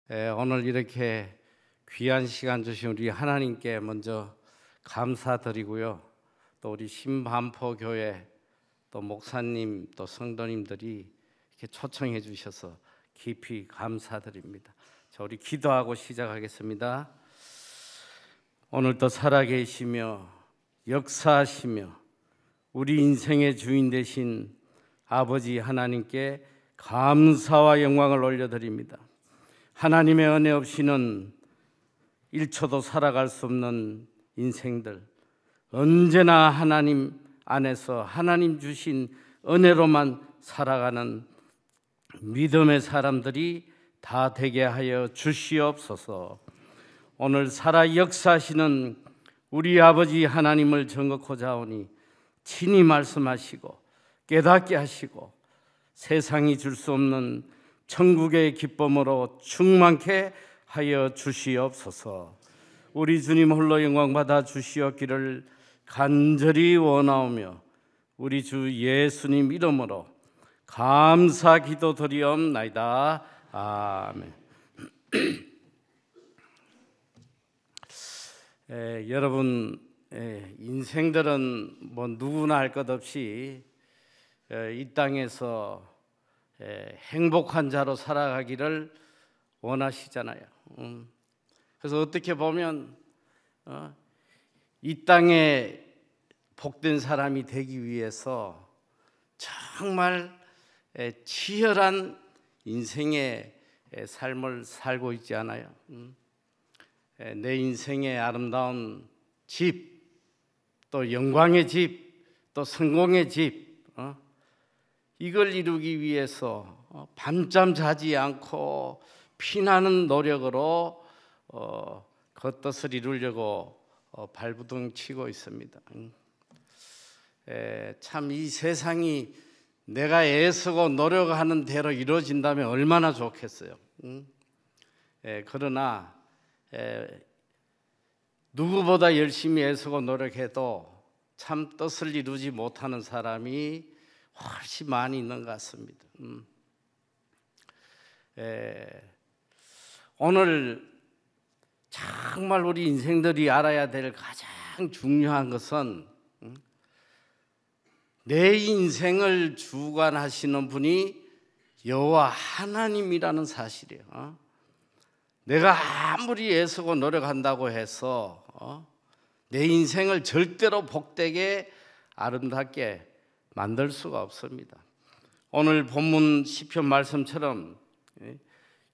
오늘 이렇게 귀한 시간 주신 우리 하나님께 먼저 감사드리고요. 또 우리 신반포 교회 또 목사님 또 성도님들이 이렇게 초청해 주셔서 깊이 감사드립니다. 자, 우리 기도하고 시작하겠습니다. 오늘도 살아계시며 역사하시며 우리 인생의 주인 되신 아버지 하나님께 감사와 영광을 올려드립니다. 하나님의 은혜 없이는 1초도 살아갈 수 없는 인생들, 언제나 하나님 안에서 하나님 주신 은혜로만 살아가는 믿음의 사람들이 다 되게 하여 주시옵소서. 오늘 살아 역사하시는 우리 아버지 하나님을 전곡하자 오니 친히 말씀하시고 깨닫게 하시고 세상이 줄 수 없는 천국의 기쁨으로 충만케 하여 주시옵소서. 우리 주님 홀로 영광 받아 주시옵기를 간절히 원하오며 우리 주 예수님 이름으로 감사 기도드리옵나이다. 아멘. 여러분, 인생들은 뭐 누구나 할 것 없이 이 땅에서 행복한 자로 살아가기를 원하시잖아요. 그래서 어떻게 보면 이 땅에 복된 사람이 되기 위해서 정말 치열한 인생의 삶을 살고 있지 않아요. 내 인생의 아름다운 집, 또 영광의 집, 또 성공의 집, 이걸 이루기 위해서 밤잠 자지 않고 피나는 노력으로 그 뜻을 이루려고 발부둥 치고 있습니다. 참 이 세상이 내가 애쓰고 노력하는 대로 이루어진다면 얼마나 좋겠어요. 그러나 누구보다 열심히 애쓰고 노력해도 참 뜻을 이루지 못하는 사람이 훨씬 많이 있는 것 같습니다. 오늘 정말 우리 인생들이 알아야 될 가장 중요한 것은 내 인생을 주관하시는 분이 여호와 하나님이라는 사실이에요. 내가 아무리 애쓰고 노력한다고 해서 내 인생을 절대로 복되게 아름답게 만들 수가 없습니다. 오늘 본문 시편 말씀처럼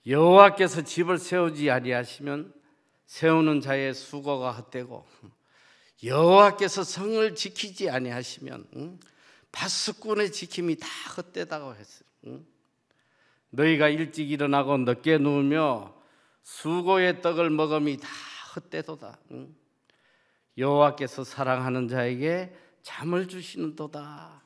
여호와께서 집을 세우지 아니하시면 세우는 자의 수고가 헛되고 여호와께서 성을 지키지 아니하시면 파수꾼의 지킴이 다 헛되다고 했어요. 너희가 일찍 일어나고 늦게 누우며 수고의 떡을 먹음이 다 헛되도다. 여호와께서 사랑하는 자에게 잠을 주시는도다.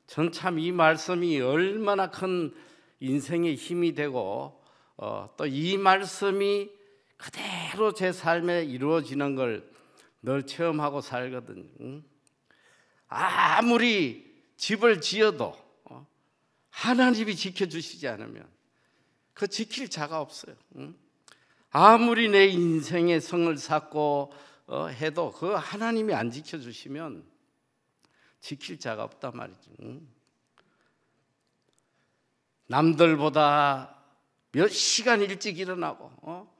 전 참 이 말씀이 얼마나 큰 인생의 힘이 되고 또 이 말씀이 그대로 제 삶에 이루어지는 걸 늘 체험하고 살거든요. 아무리 집을 지어도 하나님이 지켜주시지 않으면 그 지킬 자가 없어요. 아무리 내 인생의 성을 쌓고 해도 그 하나님이 안 지켜주시면 지킬 자가 없단 말이죠. 남들보다 몇 시간 일찍 일어나고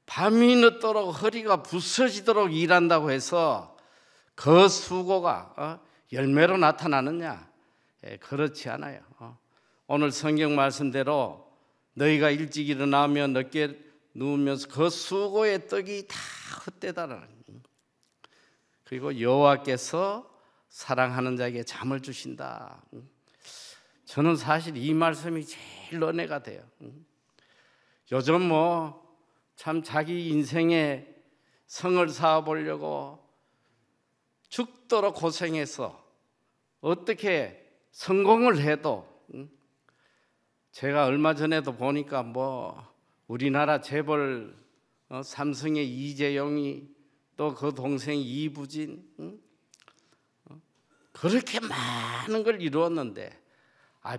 밤이 늦도록 허리가 부서지도록 일한다고 해서 그 수고가 열매로 나타나느냐? 그렇지 않아요. 오늘 성경 말씀대로 너희가 일찍 일어나면 늦게 누우면서 그 수고의 떡이 다 헛되다라는 거예요. 그리고 여호와께서 사랑하는 자에게 잠을 주신다. 저는 사실 이 말씀이 제일 은혜가 돼요. 요즘 뭐 참 자기 인생에 성을 쌓아보려고 죽도록 고생해서 어떻게 성공을 해도 제가 얼마 전에도 보니까 뭐 우리나라 재벌 삼성의 이재용이 또 그 동생 이부진 그렇게 많은 걸 이루었는데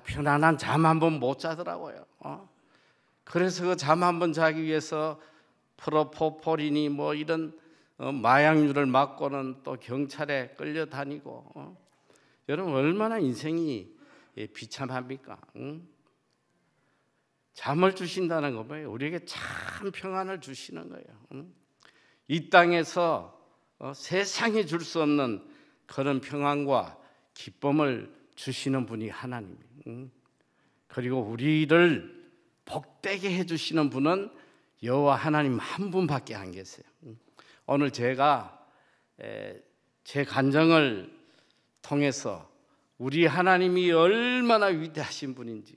편안한 잠 한 번 못 자더라고요. 그래서 그 잠 한번 자기 위해서 프로포폴이니 뭐 이런 마약류를 맞고는 또 경찰에 끌려다니고 여러분 얼마나 인생이 비참합니까? 잠을 주신다는 거 뭐예요? 우리에게 참 평안을 주시는 거예요. 이 땅에서 세상이 줄 수 없는 그런 평안과 기쁨을 주시는 분이 하나님이에요. 그리고 우리를 복되게 해주시는 분은 여호와 하나님 한 분밖에 안 계세요. 오늘 제가 제 간증을 통해서 우리 하나님이 얼마나 위대하신 분인지,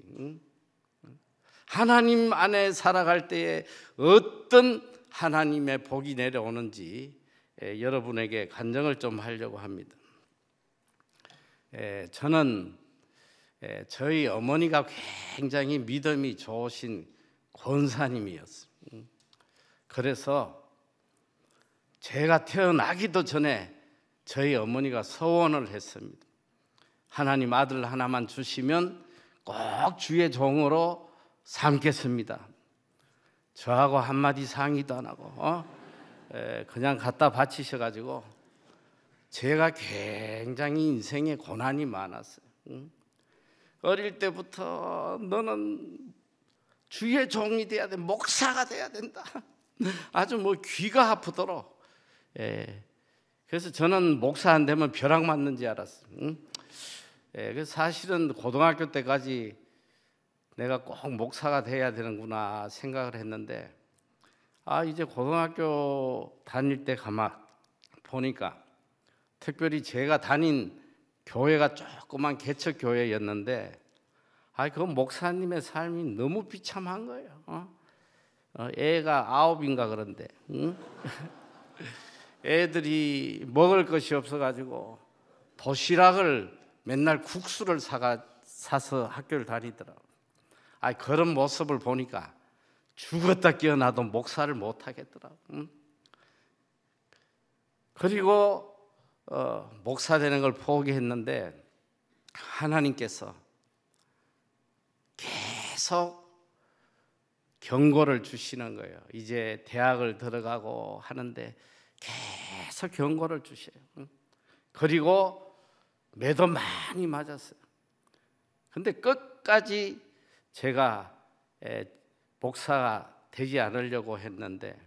하나님 안에 살아갈 때에 어떤 하나님의 복이 내려오는지 여러분에게 간증을 좀 하려고 합니다. 저는 저희 어머니가 굉장히 믿음이 좋으신 권사님이었어요. 그래서 제가 태어나기도 전에 저희 어머니가 서원을 했습니다. 하나님 아들 하나만 주시면 꼭 주의 종으로 삼겠습니다. 저하고 한마디 상의도 안 하고 그냥 갖다 바치셔가지고 제가 굉장히 인생에 고난이 많았어요. 어릴 때부터 너는 주의 종이 돼야 돼, 목사가 돼야 된다. 아주 뭐 귀가 아프도록. 그래서 저는 목사 안 되면 벼락 맞는지 알았어요. 그래서 사실은 고등학교 때까지 내가 꼭 목사가 돼야 되는구나 생각을 했는데, 이제 고등학교 다닐 때 가만 보니까 특별히 제가 다닌 교회가 조그만 개척 교회였는데, 그 목사님의 삶이 너무 비참한 거예요. 애가 9인가 그런데, 애들이 먹을 것이 없어가지고 도시락을 맨날 국수를 사서 학교를 다니더라고. 그런 모습을 보니까 죽었다 깨어나도 목사를 못 하겠더라고. 그리고 목사 되는 걸 포기했는데 하나님께서 계속 경고를 주시는 거예요. 이제 대학을 들어가고 하는데 계속 경고를 주셔요. 그리고 매도 많이 맞았어요. 근데 끝까지 제가 목사가 되지 않으려고 했는데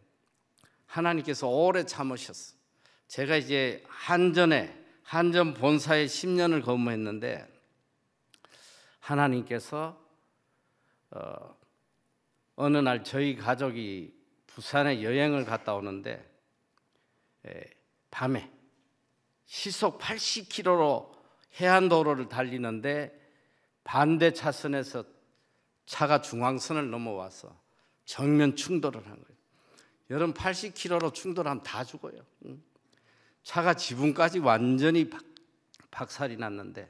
하나님께서 오래 참으셨어요. 제가 이제 한전 본사에 10년을 근무했는데 하나님께서 어느 날 저희 가족이 부산에 여행을 갔다 오는데 밤에 시속 80km로 해안도로를 달리는데 반대 차선에서 차가 중앙선을 넘어와서 정면 충돌을 한 거예요. 여러분 80km로 충돌하면 다 죽어요. 차가 지붕까지 완전히 박살이 났는데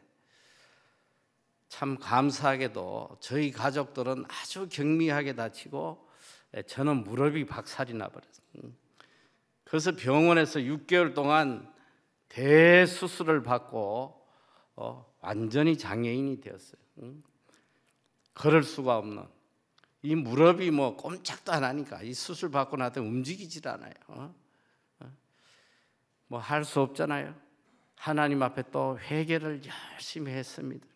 참 감사하게도 저희 가족들은 아주 경미하게 다치고 저는 무릎이 박살이 나버렸어요. 그래서 병원에서 6개월 동안 대수술을 받고 완전히 장애인이 되었어요. 걸을 수가 없는, 이 무릎이 뭐 꼼짝도 안 하니까 이 수술 받고 나서 움직이질 않아요. 뭐 할 수 없잖아요. 하나님 앞에 또 회개를 열심히 했습니다.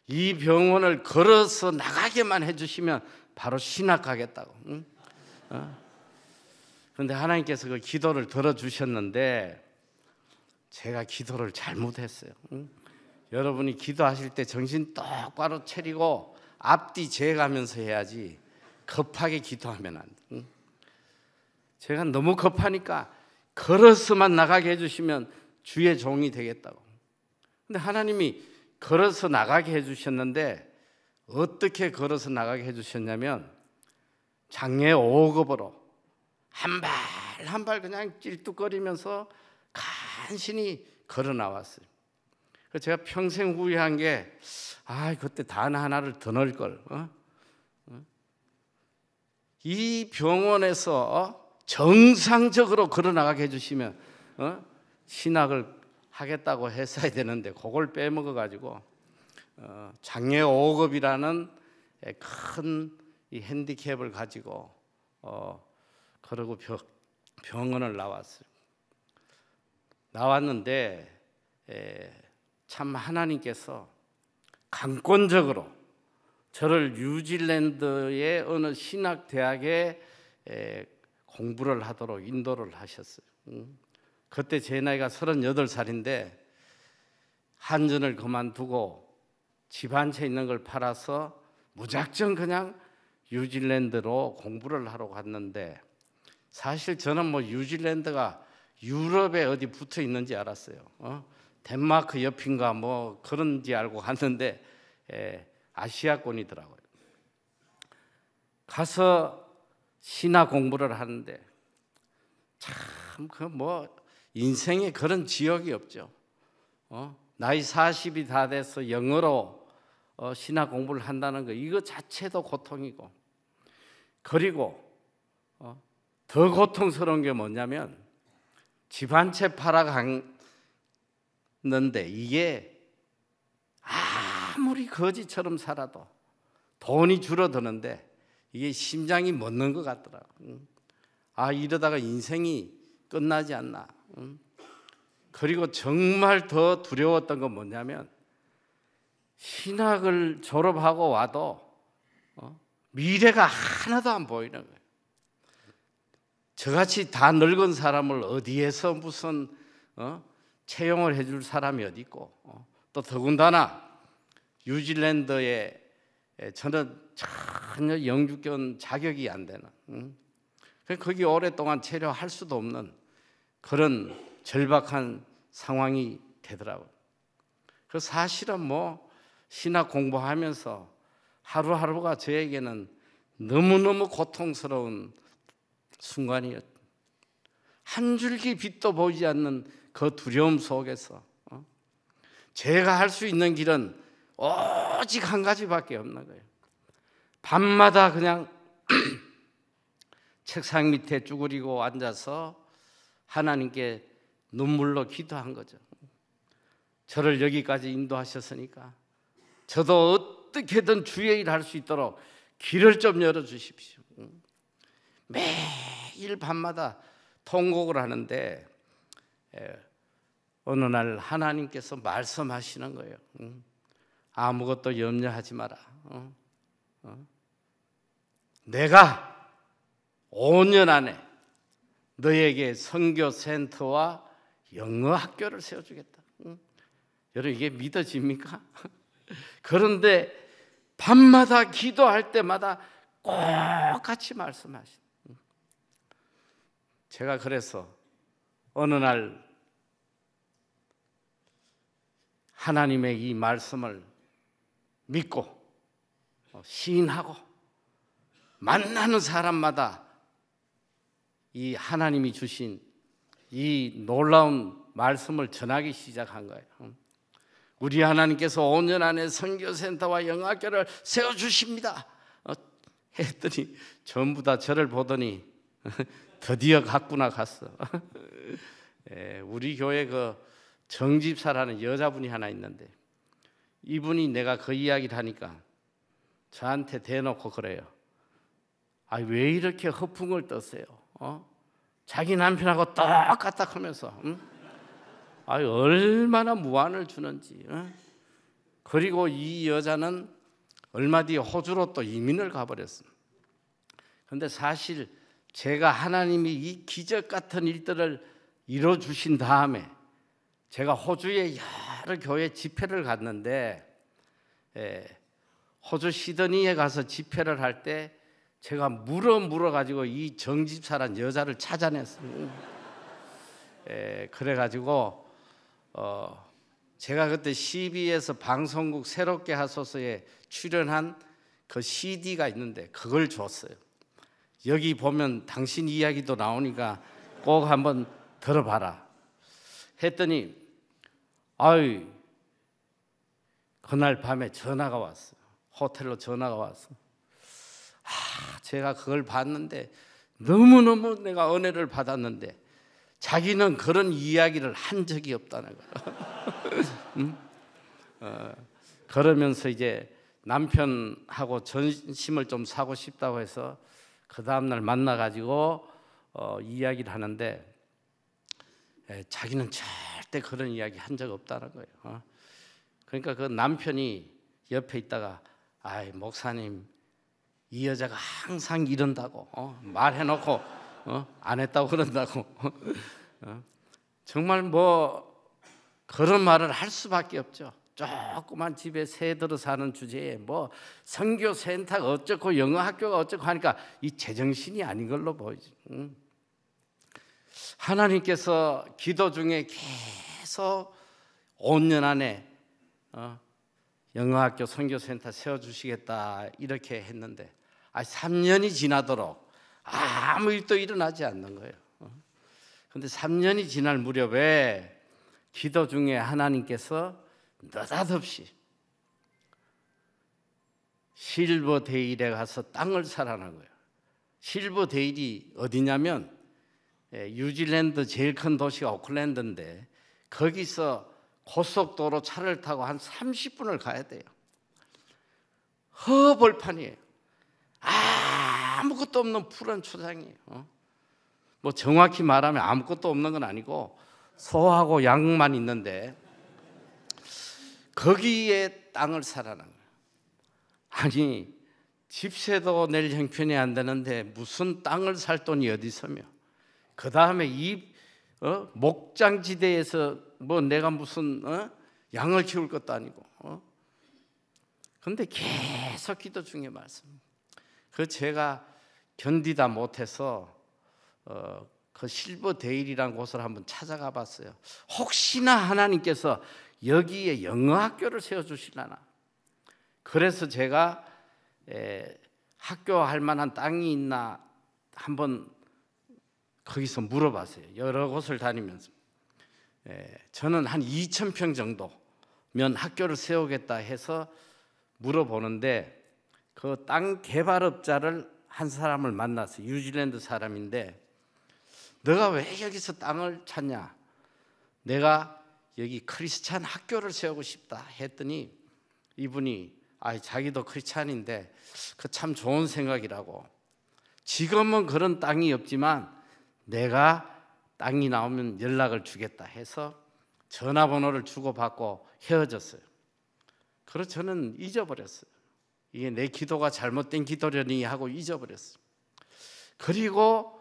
이 병원을 걸어서 나가게만 해주시면 바로 신학하겠다고. 그런데 하나님께서 그 기도를 들어주셨는데 제가 기도를 잘못했어요. 여러분이 기도하실 때 정신 똑바로 차리고 앞뒤 재가면서 해야지 급하게 기도하면 안 돼. 제가 너무 급하니까 걸어서만 나가게 해주시면 주의 종이 되겠다고. 근데 하나님이 걸어서 나가게 해주셨는데 어떻게 걸어서 나가게 해주셨냐면 장애 5급으로 한 발 한 발 그냥 찔뚝거리면서 간신히 걸어 나왔어요. 그래서 제가 평생 후회한 게 그때 단 하나를 더 넣을 걸. 이 병원에서 정상적으로 걸어 나가게 해주시면 신학을 하겠다고 했어야 되는데 그걸 빼먹어 가지고 장애 5급이라는 큰 이 핸디캡을 가지고 그러고 병원을 나왔는데 참 하나님께서 강권적으로 저를 뉴질랜드의 어느 신학대학에 공부를 하도록 인도를 하셨어요. 그때 제 나이가 38살인데 한전을 그만두고 집 한 채 있는 걸 팔아서 무작정 그냥 뉴질랜드로 공부를 하러 갔는데, 사실 저는 뭐 뉴질랜드가 유럽에 어디 붙어 있는지 알았어요. 덴마크 옆인가 뭐 그런지 알고 갔는데 아시아권이더라고요. 가서 신학 공부를 하는데 참 그 뭐 인생에 그런 지역이 없죠. 나이 40이 다 돼서 영어로 신학 공부를 한다는 거, 이거 자체도 고통이고, 그리고 더 고통스러운 게 뭐냐면 집 한 채 팔아갔는데 이게 아무리 거지처럼 살아도 돈이 줄어드는데 이게 심장이 멎는 것 같더라고. 이러다가 인생이 끝나지 않나. 그리고 정말 더 두려웠던 건 뭐냐면 신학을 졸업하고 와도 미래가 하나도 안 보이는 거예요. 저같이 다 늙은 사람을 어디에서 무슨 채용을 해줄 사람이 어디 있고, 또 더군다나 뉴질랜드에 저는 전혀 영주권 자격이 안 되는, 거기 오랫동안 체류할 수도 없는 그런 절박한 상황이 되더라고요. 그 사실은 뭐 신학 공부하면서 하루하루가 저에게는 너무너무 고통스러운 순간이었죠. 한 줄기 빛도 보이지 않는 그 두려움 속에서 제가 할 수 있는 길은 오직 한 가지밖에 없는 거예요. 밤마다 그냥 책상 밑에 쭈그리고 앉아서 하나님께 눈물로 기도한 거죠. 저를 여기까지 인도하셨으니까 저도 어떻게든 주의 일 할 수 있도록 길을 좀 열어주십시오. 매일 밤마다 통곡을 하는데 어느 날 하나님께서 말씀하시는 거예요. 아무것도 염려하지 마라. 내가 5년 안에 너에게 선교센터와 영어학교를 세워주겠다. 여러분, 이게 믿어집니까? 그런데 밤마다 기도할 때마다 꼭 같이 말씀하신. 제가 그래서 어느 날 하나님의 이 말씀을 믿고 시인하고 만나는 사람마다 이 하나님이 주신 이 놀라운 말씀을 전하기 시작한 거예요. 우리 하나님께서 5년 안에 선교센터와 영어학교를 세워주십니다 했더니 전부 다 저를 보더니 드디어 갔구나 갔어. 우리 교회 그 정집사라는 여자분이 하나 있는데 이분이 내가 그 이야기를 하니까 저한테 대놓고 그래요. 왜 이렇게 허풍을 떠세요? 자기 남편하고 똑같다 하면서 얼마나 무안을 주는지. 그리고 이 여자는 얼마 뒤에 호주로 또 이민을 가버렸습니다. 그런데 사실 제가 하나님이 이 기적 같은 일들을 이뤄주신 다음에 제가 호주에 여러 교회 집회를 갔는데 호주 시드니에 가서 집회를 할 때 제가 물어가지고 이 정집사란 여자를 찾아냈어요. 그래가지고 제가 그때 CBS 방송국 새롭게 하소서에 출연한 그 CD가 있는데 그걸 줬어요. 여기 보면 당신 이야기도 나오니까 꼭 한번 들어봐라 했더니 그날 밤에 전화가 왔어요. 호텔로 전화가 왔어요. 제가 그걸 봤는데 너무너무 내가 은혜를 받았는데 자기는 그런 이야기를 한 적이 없다는 거예요. 그러면서 이제 남편하고 전심을 좀 사고 싶다고 해서 그 다음날 만나가지고 이야기를 하는데 자기는 절대 그런 이야기 한 적 없다는 거예요. 그러니까 그 남편이 옆에 있다가 아이 목사님 이 여자가 항상 이런다고 말해놓고 안 했다고 그런다고 정말 뭐 그런 말을 할 수밖에 없죠. 조그만 집에 새 들어 사는 주제에 뭐 선교센터가 어쩌고 영어 학교가 어쩌고 하니까 이 제정신이 아닌 걸로 보이죠. 하나님께서 기도 중에 계속 5년 안에 영어학교 선교센터 세워주시겠다 이렇게 했는데 3년이 지나도록 아무 일도 일어나지 않는 거예요. 그런데 3년이 지날 무렵에 기도 중에 하나님께서 느닷없이 실버데일에 가서 땅을 사라는 거예요. 실버데일이 어디냐면 뉴질랜드 제일 큰 도시가 오클랜드인데 거기서 고속도로 차를 타고 한 30분을 가야 돼요. 허벌판이에요. 아무것도 없는 푸른 초장이에요. 뭐 정확히 말하면 아무것도 없는 건 아니고 소하고 양만 있는데 거기에 땅을 사라는 거예요. 아니 집세도 낼 형편이 안 되는데 무슨 땅을 살 돈이 어디 있으며 그 다음에 이 목장지대에서 뭐 내가 무슨 양을 키울 것도 아니고 그런데 계속 기도 중에 말씀. 그 제가 견디다 못해서 그 실버데일이라는 곳을 한번 찾아가 봤어요. 혹시나 하나님께서 여기에 영어학교를 세워주시려나. 그래서 제가 학교 할 만한 땅이 있나 한번 거기서 물어봤어요. 여러 곳을 다니면서 저는 한 2,000평 정도면 학교를 세우겠다 해서 물어보는데 그 땅 개발업자를 한 사람을 만났어요. 뉴질랜드 사람인데 너가 왜 여기서 땅을 찾냐? 내가 여기 크리스찬 학교를 세우고 싶다 했더니 이분이 자기도 크리스찬인데 그 참 좋은 생각이라고. 지금은 그런 땅이 없지만 내가 땅이 나오면 연락을 주겠다 해서 전화번호를 주고받고 헤어졌어요. 그래서 저는 잊어버렸어요. 이게 내 기도가 잘못된 기도려니 하고 잊어버렸어요. 그리고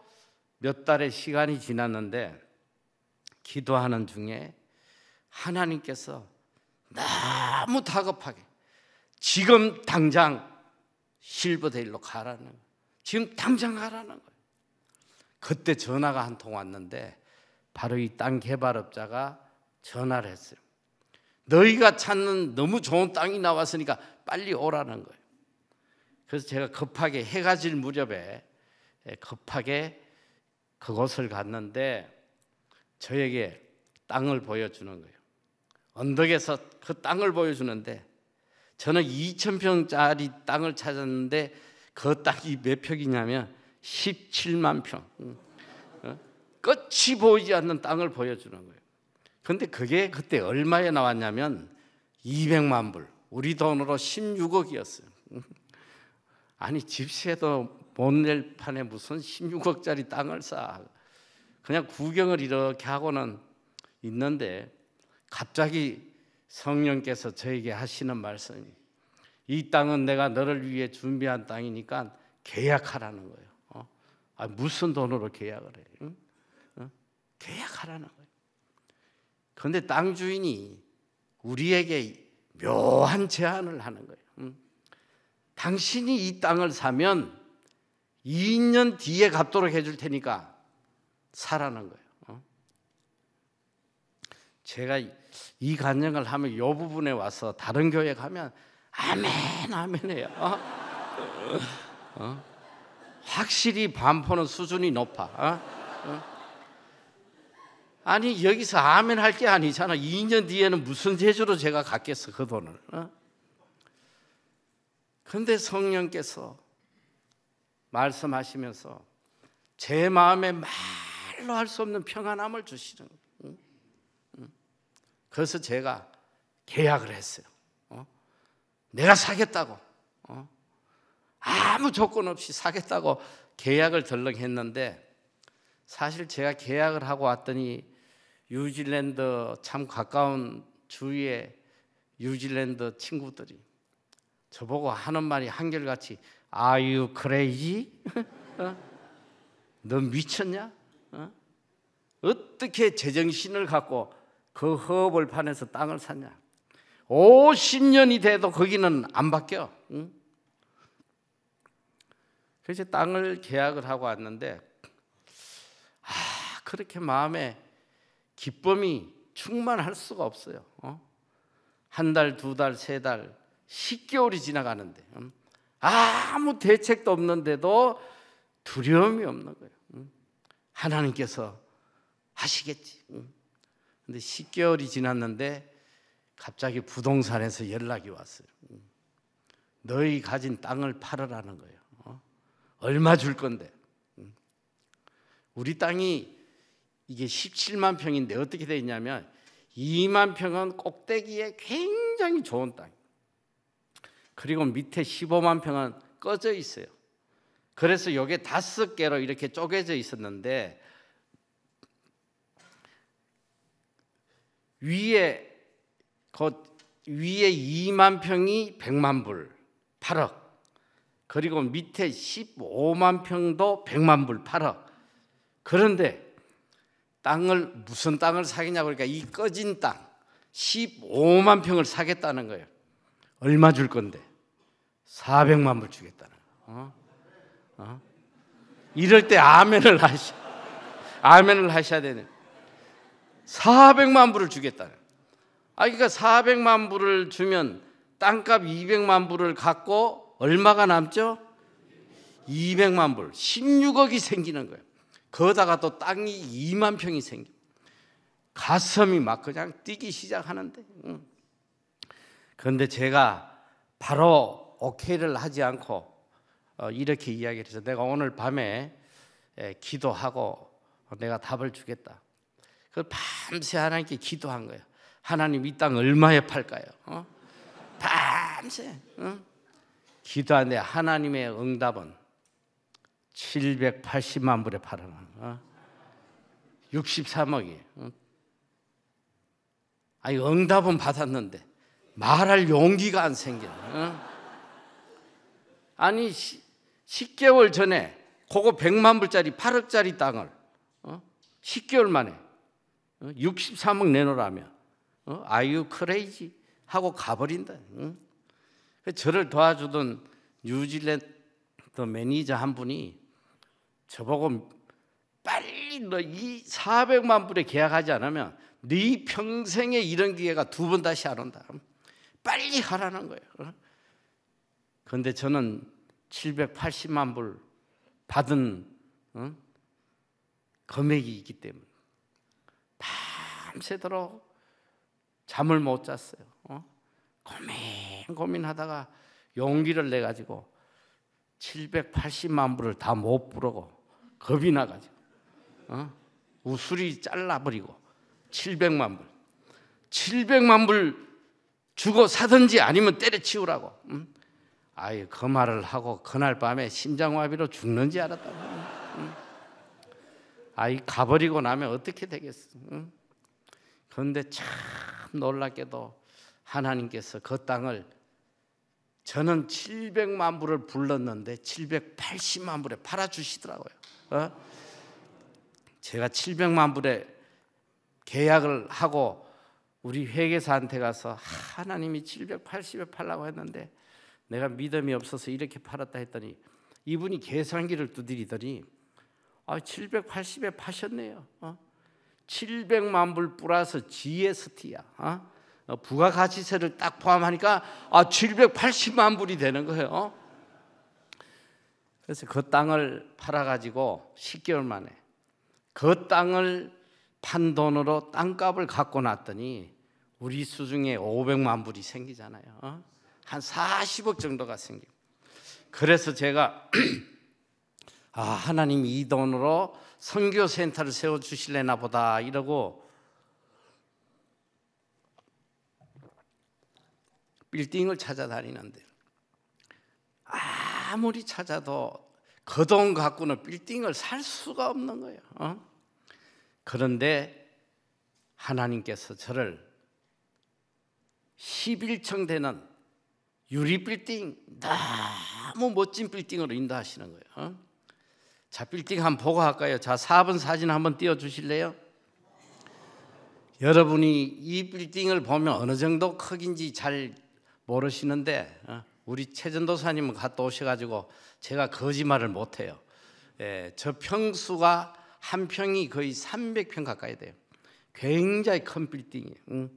몇 달의 시간이 지났는데 기도하는 중에 하나님께서 너무 다급하게 지금 당장 실버데일로 가라는 거예요. 지금 당장 가라는 거예요. 그때 전화가 한 통 왔는데 바로 이 땅 개발업자가 전화를 했어요. 너희가 찾는 너무 좋은 땅이 나왔으니까 빨리 오라는 거예요. 그래서 제가 급하게 해가 질 무렵에 급하게 그곳을 갔는데 저에게 땅을 보여주는 거예요. 언덕에서 그 땅을 보여주는데 저는 2,000평짜리 땅을 찾았는데 그 땅이 몇 평이냐면 17만 평. 끝이 보이지 않는 땅을 보여주는 거예요. 그런데 그게 그때 얼마에 나왔냐면 200만 불. 우리 돈으로 16억이었어요. 아니 집세도 못 낼 판에 무슨 16억짜리 땅을 사. 그냥 구경을 이렇게 하고는 있는데 갑자기 성령께서 저에게 하시는 말씀이 이 땅은 내가 너를 위해 준비한 땅이니까 계약하라는 거예요. 무슨 돈으로 계약을 해? 응? 계약하라는 거예요. 그런데 땅 주인이 우리에게 묘한 제안을 하는 거예요. 당신이 이 땅을 사면 2년 뒤에 갚도록 해줄 테니까 사라는 거예요. 제가 이 간증을 하면 이 부분에 와서 다른 교회 가면 아멘 아멘 해요. 확실히 반포는 수준이 높아. 아니 여기서 아멘 할 게 아니잖아. 2년 뒤에는 무슨 재주로 제가 갖겠어 그 돈을. 그런데 성령께서 말씀하시면서 제 마음에 말로 할 수 없는 평안함을 주시는 거예요. 그래서 제가 계약을 했어요. 내가 사겠다고 아무 조건 없이 사겠다고 계약을 덜렁했는데, 사실 제가 계약을 하고 왔더니 뉴질랜드 참 가까운 주위에 뉴질랜드 친구들이 저보고 하는 말이 한결같이 Are you crazy? 너 미쳤냐? 어떻게 제정신을 갖고 그 허벌판에서 땅을 샀냐? 50년이 돼도 거기는 안 바뀌어. 그래서 땅을 계약을 하고 왔는데, 그렇게 마음에 기쁨이 충만할 수가 없어요. 한 달, 두 달, 세 달, 10개월이 지나가는데 아무 대책도 없는데도 두려움이 없는 거예요. 하나님께서 하시겠지. 근데 10개월이 지났는데 갑자기 부동산에서 연락이 왔어요. 너희 가진 땅을 팔으라는 거예요. 얼마 줄 건데? 우리 땅이 이게 17만 평인데 어떻게 되어 있냐면 2만 평은 꼭대기에 굉장히 좋은 땅, 그리고 밑에 15만 평은 꺼져 있어요. 그래서 이게 5개로 이렇게 쪼개져 있었는데, 위에 2만 평이 100만 불, 8억. 그리고 밑에 15만 평도 100만 불, 8억. 그런데 무슨 땅을 사겠냐고 그러니까 이 꺼진 땅 15만 평을 사겠다는 거예요. 얼마 줄 건데? 400만 불 주겠다는 거예요. 이럴 때 아멘을 하셔야 되네. 400만 불을 주겠다는 거예요. 그러니까 400만 불을 주면 땅값 200만 불을 갖고 얼마가 남죠? 200만 불, 16억이 생기는 거예요. 거기다가 또 땅이 2만 평이 생겨. 가슴이 막 그냥 뛰기 시작하는데, 그런데 제가 바로 오케이를 하지 않고 이렇게 이야기를 해서, 내가 오늘 밤에 기도하고 내가 답을 주겠다. 그 밤새 하나님께 기도한 거예요. 하나님, 이 땅 얼마에 팔까요? 밤새 기도하는데 하나님의 응답은 780만 불에 팔아라. 63억이에요. 응답은 받았는데 말할 용기가 안 생기네. 10개월 전에 그거 100만 불짜리 8억짜리 땅을 10개월 만에 63억 내놓으라며 Are you crazy? 하고 가버린다. 저를 도와주던 뉴질랜드 매니저 한 분이 저보고 빨리 너 이 400만 불에 계약하지 않으면 네 평생에 이런 기회가 2번 다시 안 온다. 빨리 하라는 거예요. 그런데 저는 780만 불 받은 금액이 있기 때문에 밤새도록 잠을 못 잤어요. 고민하다가 용기를 내가지고 780만 불을 다 못 부르고 겁이 나가지고 우수리 잘라버리고 700만 불 주고 사든지 아니면 때려치우라고. 그 말을 하고 그날 밤에 심장마비로 죽는지 알았다고. 가버리고 나면 어떻게 되겠어. 그런데 참 놀랍게도 하나님께서 그 땅을, 저는 700만 불을 불렀는데 780만 불에 팔아주시더라고요. 제가 700만 불에 계약을 하고 우리 회계사한테 가서 하나님이 780에 팔라고 했는데 내가 믿음이 없어서 이렇게 팔았다 했더니 이분이 계산기를 두드리더니 780에 파셨네요. 700만 불 플러스 GST야. 부가가치세를 딱 포함하니까 780만 불이 되는 거예요. 그래서 그 땅을 팔아가지고 10개월 만에 그 땅을 판 돈으로 땅값을 갖고 났더니 우리 수중에 500만 불이 생기잖아요. 한 40억 정도가 생기고. 그래서 제가 하나님이 이 돈으로 선교센터를 세워주실래나 보다 이러고 빌딩을 찾아다니는데 아무리 찾아도 그 돈 갖고는 빌딩을 살 수가 없는 거예요. 그런데 하나님께서 저를 11층 되는 유리 빌딩, 너무 멋진 빌딩으로 인도하시는 거예요. 자, 빌딩 한번 보고 할까요? 자, 4번 사진 한번 띄워주실래요? 여러분이 이 빌딩을 보면 어느 정도 크긴지 잘 모르시는데 우리 최전도사님은 갔다 오셔가지고 제가 거짓말을 못해요. 저 평수가 한 평이 거의 300평 가까이 돼요. 굉장히 큰 빌딩이에요.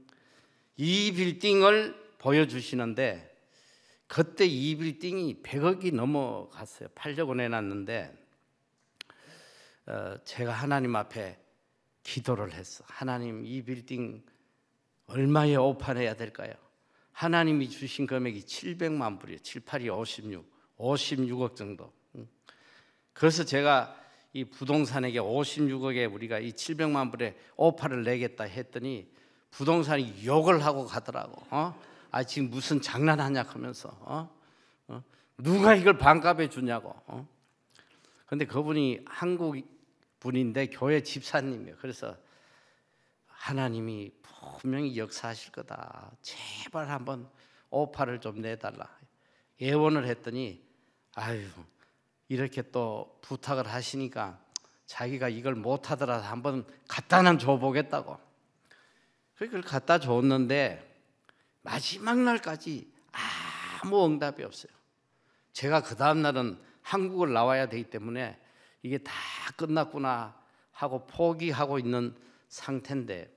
이 빌딩을 보여주시는데 그때 이 빌딩이 100억이 넘어갔어요. 팔려고 내놨는데 제가 하나님 앞에 기도를 했어. 하나님, 이 빌딩 얼마에 오판해야 될까요? 하나님이 주신 금액이 700만 불이에요. 7, 8이 56억 정도. 그래서 제가 이 부동산에게 56억에 우리가 이 700만 불에 오판을 내겠다 했더니 부동산이 욕을 하고 가더라고. 지금 무슨 장난하냐 하면서 누가 이걸 반값에 주냐고. 근데 그분이 한국 분인데 교회 집사님이에요. 그래서 하나님이 분명히 역사하실 거다. 제발 한번 오파를 좀 내달라. 예언을 했더니 이렇게 또 부탁을 하시니까 자기가 이걸 못하더라도 한번 갖다는 줘보겠다고. 그걸 갖다 줬는데 마지막 날까지 아무 응답이 없어요. 제가 그 다음 날은 한국을 나와야 되기 때문에 이게 다 끝났구나 하고 포기하고 있는 상태인데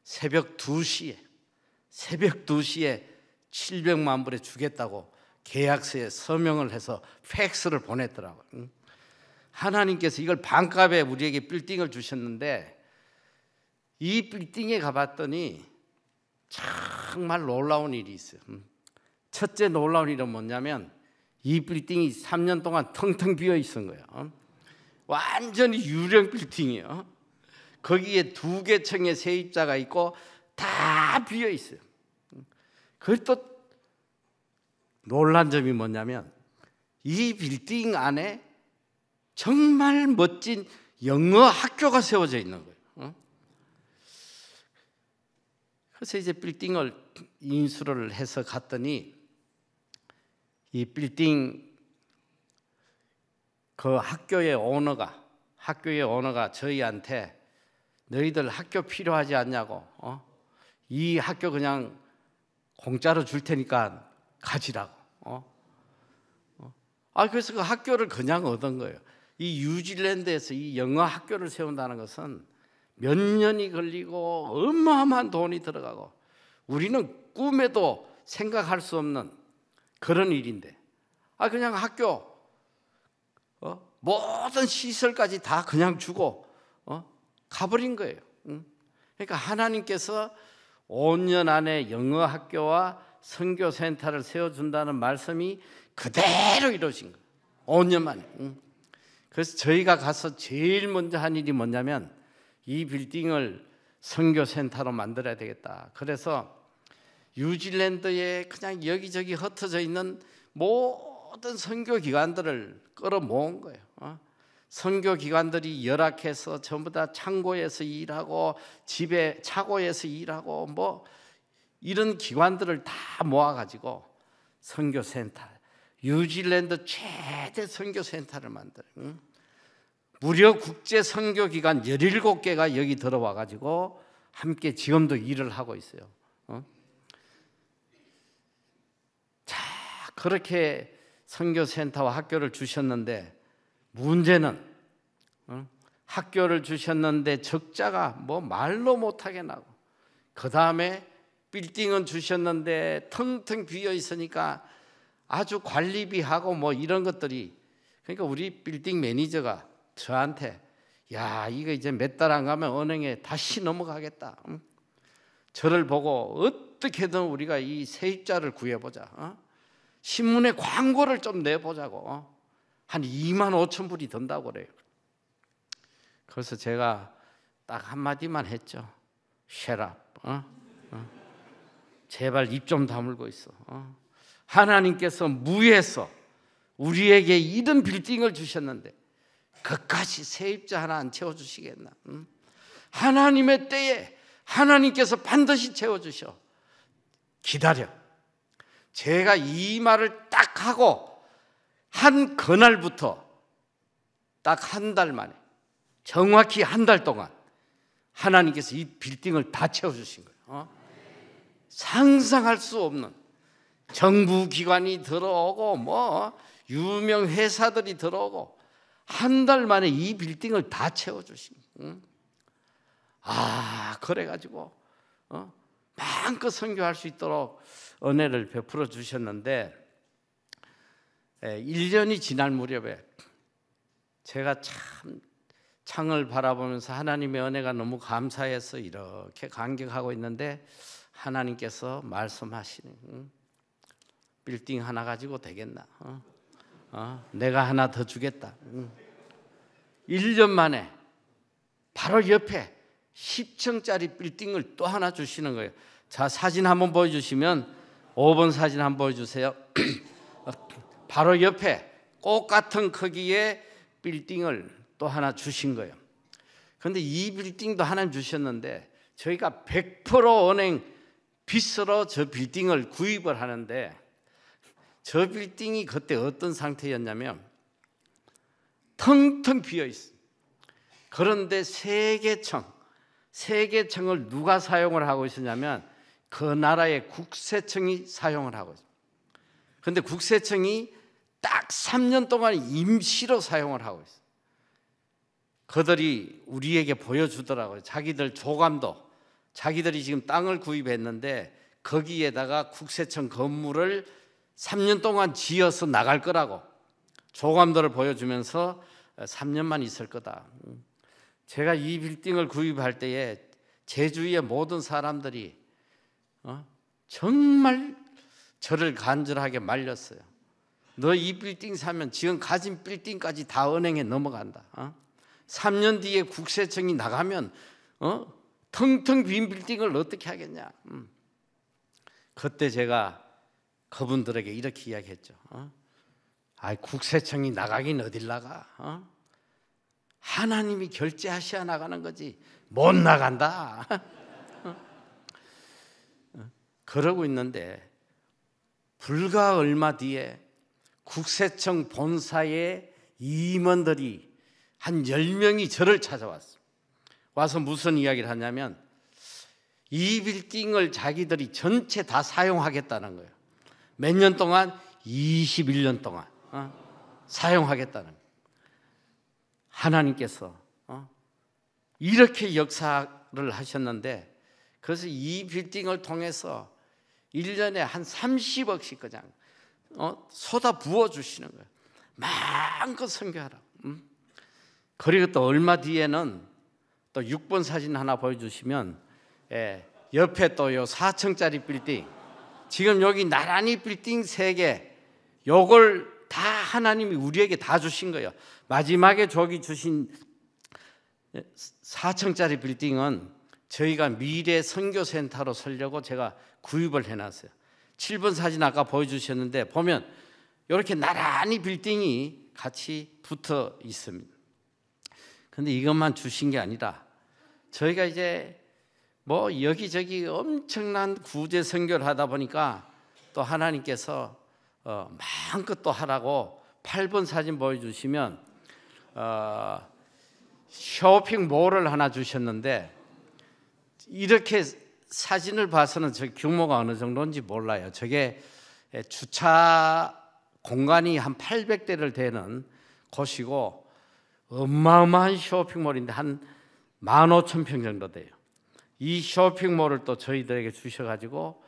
새벽 2시에 700만 불에 주겠다고 계약서에 서명을 해서 팩스를 보냈더라고요. 하나님께서 이걸 반값에 우리에게 빌딩을 주셨는데 이 빌딩에 가봤더니 정말 놀라운 일이 있어요. 첫째 놀라운 일은 뭐냐면 이 빌딩이 3년 동안 텅텅 비어 있은 거예요. 완전히 유령 빌딩이에요. 거기에 2개 층의 세입자가 있고 다 비어 있어요. 그리고 또 놀란 점이 뭐냐면 이 빌딩 안에 정말 멋진 영어 학교가 세워져 있는 거예요. 그래서 이제 빌딩을 인수를 해서 갔더니 이 빌딩 그 학교의 오너가 저희한테 너희들 학교 필요하지 않냐고, 이 학교 그냥 공짜로 줄 테니까 가지라고. 그래서 그 학교를 그냥 얻은 거예요. 이 뉴질랜드에서 이 영어 학교를 세운다는 것은 몇 년이 걸리고 어마어마한 돈이 들어가고 우리는 꿈에도 생각할 수 없는 그런 일인데 그냥 학교 모든 시설까지 다 그냥 주고 가버린 거예요. 그러니까 하나님께서 5년 안에 영어 학교와 선교센터를 세워준다는 말씀이 그대로 이루어진 거예요. 5년 만에. 그래서 저희가 가서 제일 먼저 한 일이 뭐냐면 이 빌딩을 선교센터로 만들어야 되겠다. 그래서 뉴질랜드에 그냥 여기저기 흩어져 있는 모든 선교기관들을 끌어모은 거예요. 선교기관들이 열악해서 전부 다 창고에서 일하고 집에 차고에서 일하고 뭐 이런 기관들을 다 모아가지고 선교센터, 뉴질랜드 최대 선교센터를 만들어요. 무려 국제 선교기관 17개가 여기 들어와가지고 함께 지금도 일을 하고 있어요. 자, 그렇게 선교센터와 학교를 주셨는데 문제는 학교를 주셨는데 적자가 뭐 말로 못하게 나고 그 다음에 빌딩은 주셨는데 텅텅 비어 있으니까 아주 관리비하고 뭐 이런 것들이 그러니까 우리 빌딩 매니저가 저한테 야 이거 이제 몇 달 안 가면 은행에 다시 넘어가겠다. 저를 보고 어떻게든 우리가 이 세입자를 구해보자. 신문에 광고를 좀 내보자고. 한 2만 5천 불이 든다고 그래요. 그래서 제가 딱 한마디만 했죠. Shut up. 제발 입 좀 다물고 있어. 하나님께서 무에서 우리에게 이런 빌딩을 주셨는데 그까지 세입자 하나 안 채워주시겠나? 하나님의 때에 하나님께서 반드시 채워주셔. 기다려. 제가 이 말을 딱 하고 한 그날부터 딱 한 달 만에, 정확히 한 달 동안 하나님께서 이 빌딩을 다 채워주신 거예요. 상상할 수 없는 정부기관이 들어오고 유명 회사들이 들어오고 한 달 만에 이 빌딩을 다 채워주신 거예요. 그래가지고 마음껏 선교할 수 있도록 은혜를 베풀어 주셨는데 1년이 지날 무렵에 제가 참 창을 바라보면서 하나님의 은혜가 너무 감사해서 이렇게 감격하고 있는데 하나님께서 말씀하시는 빌딩 하나 가지고 되겠나? 내가 하나 더 주겠다. 1년 만에 바로 옆에 10층짜리 빌딩을 또 하나 주시는 거예요. 자, 사진 한번 보여주시면 5번 사진 한번 보여주세요. 바로 옆에 똑같은 크기의 빌딩을 또 하나 주신 거예요. 그런데 이 빌딩도 하나님 주셨는데 저희가 100% 은행 빚으로 저 빌딩을 구입을 하는데 저 빌딩이 그때 어떤 상태였냐면 텅텅 비어 있어요. 그런데 세계청을 누가 사용을 하고 있었냐면 그 나라의 국세청이 사용을 하고 있어요. 그런데 국세청이 딱 3년 동안 임시로 사용을 하고 있어요. 그들이 우리에게 보여주더라고요. 자기들 조감도, 자기들이 지금 땅을 구입했는데 거기에다가 국세청 건물을 3년 동안 지어서 나갈 거라고 조감도를 보여주면서 3년만 있을 거다. 제가 이 빌딩을 구입할 때에 제 주위의 모든 사람들이 정말 저를 간절하게 말렸어요. 너 이 빌딩 사면 지금 가진 빌딩까지 다 은행에 넘어간다. 3년 뒤에 국세청이 나가면 텅텅 빈 빌딩을 어떻게 하겠냐. 그때 제가 그분들에게 이렇게 이야기했죠. 국세청이 나가긴 어딜 나가. 하나님이 결제하셔야 나가는 거지 못 나간다. 그러고 있는데 불과 얼마 뒤에 국세청 본사의 임원들이 한 10명이 저를 찾아왔어요. 와서 무슨 이야기를 하냐면 이 빌딩을 자기들이 전체 다 사용하겠다는 거예요. 몇 년 동안? 21년 동안 사용하겠다는 거예요. 하나님께서 이렇게 역사를 하셨는데 그래서 이 빌딩을 통해서 1년에 한 30억씩 그냥 쏟아 부어주시는 거예요. 마음껏 선교하라. 그리고 또 얼마 뒤에는 또 6번 사진 하나 보여주시면 옆에 또 요 4층짜리 빌딩, 지금 여기 나란히 빌딩 3개, 요걸 다 하나님이 우리에게 다 주신 거예요. 마지막에 저기 주신 4층짜리 빌딩은 저희가 미래 선교센터로 쓰려고 제가 구입을 해놨어요. 7번 사진 아까 보여주셨는데 보면 이렇게 나란히 빌딩이 같이 붙어 있습니다. 그런데 이것만 주신 게 아니라 저희가 이제 여기저기 엄청난 구제 선교를 하다 보니까 또 하나님께서 마음껏 또 하라고 8번 사진 보여주시면 쇼핑몰을 하나 주셨는데 이렇게 사진을 봐서는 저 규모가 어느 정도인지 몰라요. 저게 주차 공간이 한 800대를 되는 곳이고 어마어마한 쇼핑몰인데 한 15,000평 정도 돼요. 이 쇼핑몰을 또 저희들에게 주셔가지고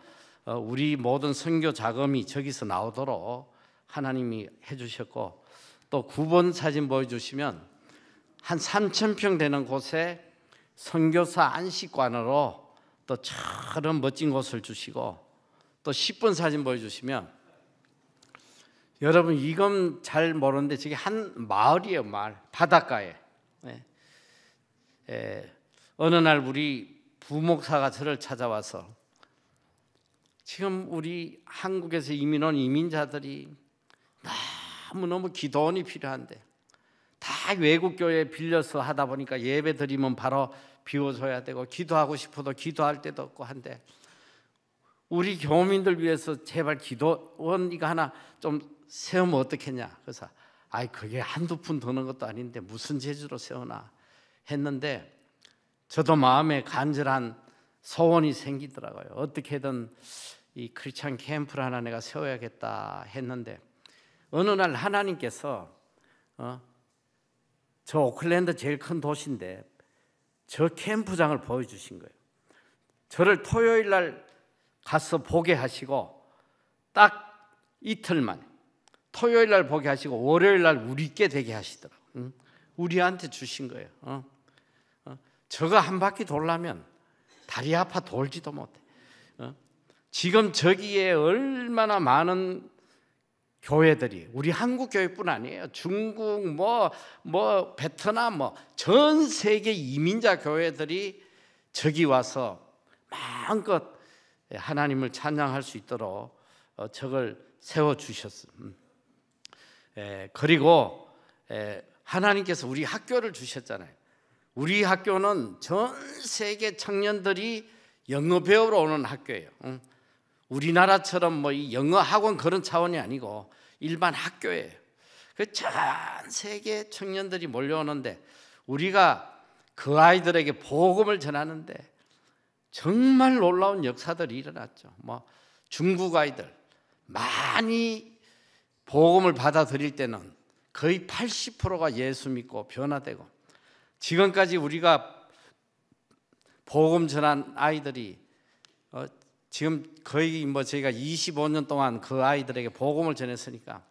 우리 모든 선교 자금이 저기서 나오도록 하나님이 해주셨고 또 9번 사진 보여주시면 한 3,000평 되는 곳에 선교사 안식관으로 또 저런 멋진 곳을 주시고 또 10번 사진 보여주시면 여러분 이건 잘 모르는데 저게 한 마을이에요. 마을 바닷가에. 어느 날 우리 부목사가 저를 찾아와서 지금 우리 한국에서 이민 온 이민자들이 너무너무 기도원이 필요한데 다 외국 교회 빌려서 하다 보니까 예배 드리면 바로 비워줘야 되고 기도하고 싶어도 기도할 데도 없고 한데 우리 교민들 위해서 제발 기도원 이거 하나 좀 세우면 어떻겠냐. 그래서 그게 한두 푼 드는 것도 아닌데 무슨 재주로 세우나 했는데 저도 마음에 간절한 소원이 생기더라고요. 어떻게든 이 크리스찬 캠프를 하나 내가 세워야겠다 했는데 어느 날 하나님께서 저 오클랜드 제일 큰 도시인데 저 캠프장을 보여주신 거예요. 저를 토요일 날 가서 보게 하시고 딱 이틀 만에 토요일 날 보게 하시고 월요일 날 우리께 되게 하시더라고요. 우리한테 주신 거예요. 저가 한 바퀴 돌려면 다리 아파 돌지도 못해. 지금 저기에 얼마나 많은 교회들이 우리 한국 교회뿐 아니에요. 중국 베트남 전 세계 이민자 교회들이 저기 와서 마음껏 하나님을 찬양할 수 있도록 저걸 세워 주셨어요. 그리고 하나님께서 우리 학교를 주셨잖아요. 우리 학교는 전 세계 청년들이 영어 배우러 오는 학교예요. 우리나라처럼 이 영어 학원 그런 차원이 아니고 일반 학교예요. 전 세계 청년들이 몰려오는데 우리가 그 아이들에게 복음을 전하는데 정말 놀라운 역사들이 일어났죠. 중국 아이들 많이 복음을 받아들일 때는 거의 80%가 예수 믿고 변화되고 지금까지 우리가 복음 전한 아이들이 지금 거의 저희가 25년 동안 그 아이들에게 복음을 전했으니까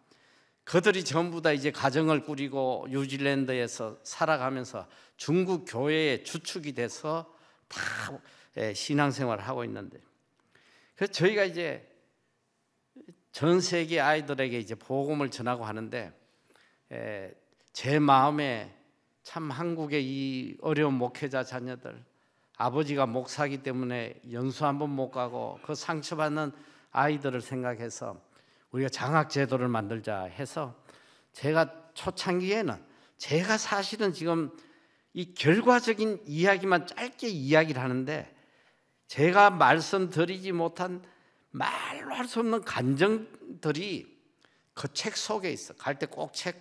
그들이 전부 다 이제 가정을 꾸리고 뉴질랜드에서 살아가면서 중국 교회의 주축이 돼서 다 신앙생활을 하고 있는데 그래서 저희가 이제 전 세계 아이들에게 이제 복음을 전하고 하는데 제 마음에 참 한국의 이 어려운 목회자 자녀들 아버지가 목사기 때문에 연수 한 번 못 가고 그 상처받는 아이들을 생각해서 우리가 장학제도를 만들자 해서 제가 초창기에는 제가 사실은 지금 이 결과적인 이야기만 짧게 이야기를 하는데 제가 말씀드리지 못한 말로 할 수 없는 감정들이 그 책 속에 있어. 갈 때 꼭 책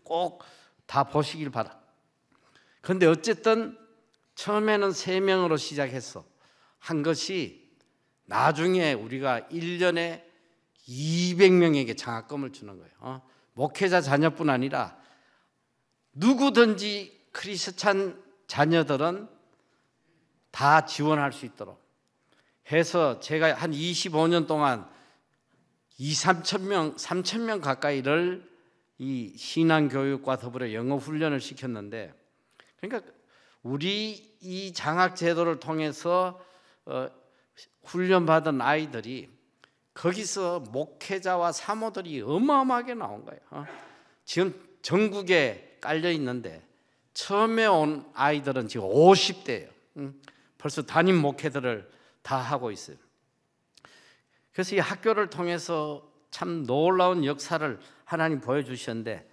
꼭 다 보시길 바라. 그런데 어쨌든 처음에는 3명으로 시작했어. 한 것이 나중에 우리가 1년에 200명에게 장학금을 주는 거예요. 목회자 자녀뿐 아니라 누구든지 크리스찬 자녀들은 다 지원할 수 있도록 해서 제가 한 25년 동안 3,000명 가까이를 이 신앙교육과 더불어 영어 훈련을 시켰는데 그러니까 우리 이 장학제도를 통해서 훈련받은 아이들이 거기서 목회자와 사모들이 어마어마하게 나온 거예요. 지금 전국에 깔려 있는데 처음에 온 아이들은 지금 50대예요. 벌써 담임 목회들을 다 하고 있어요. 그래서 이 학교를 통해서 참 놀라운 역사를 하나님 보여주셨는데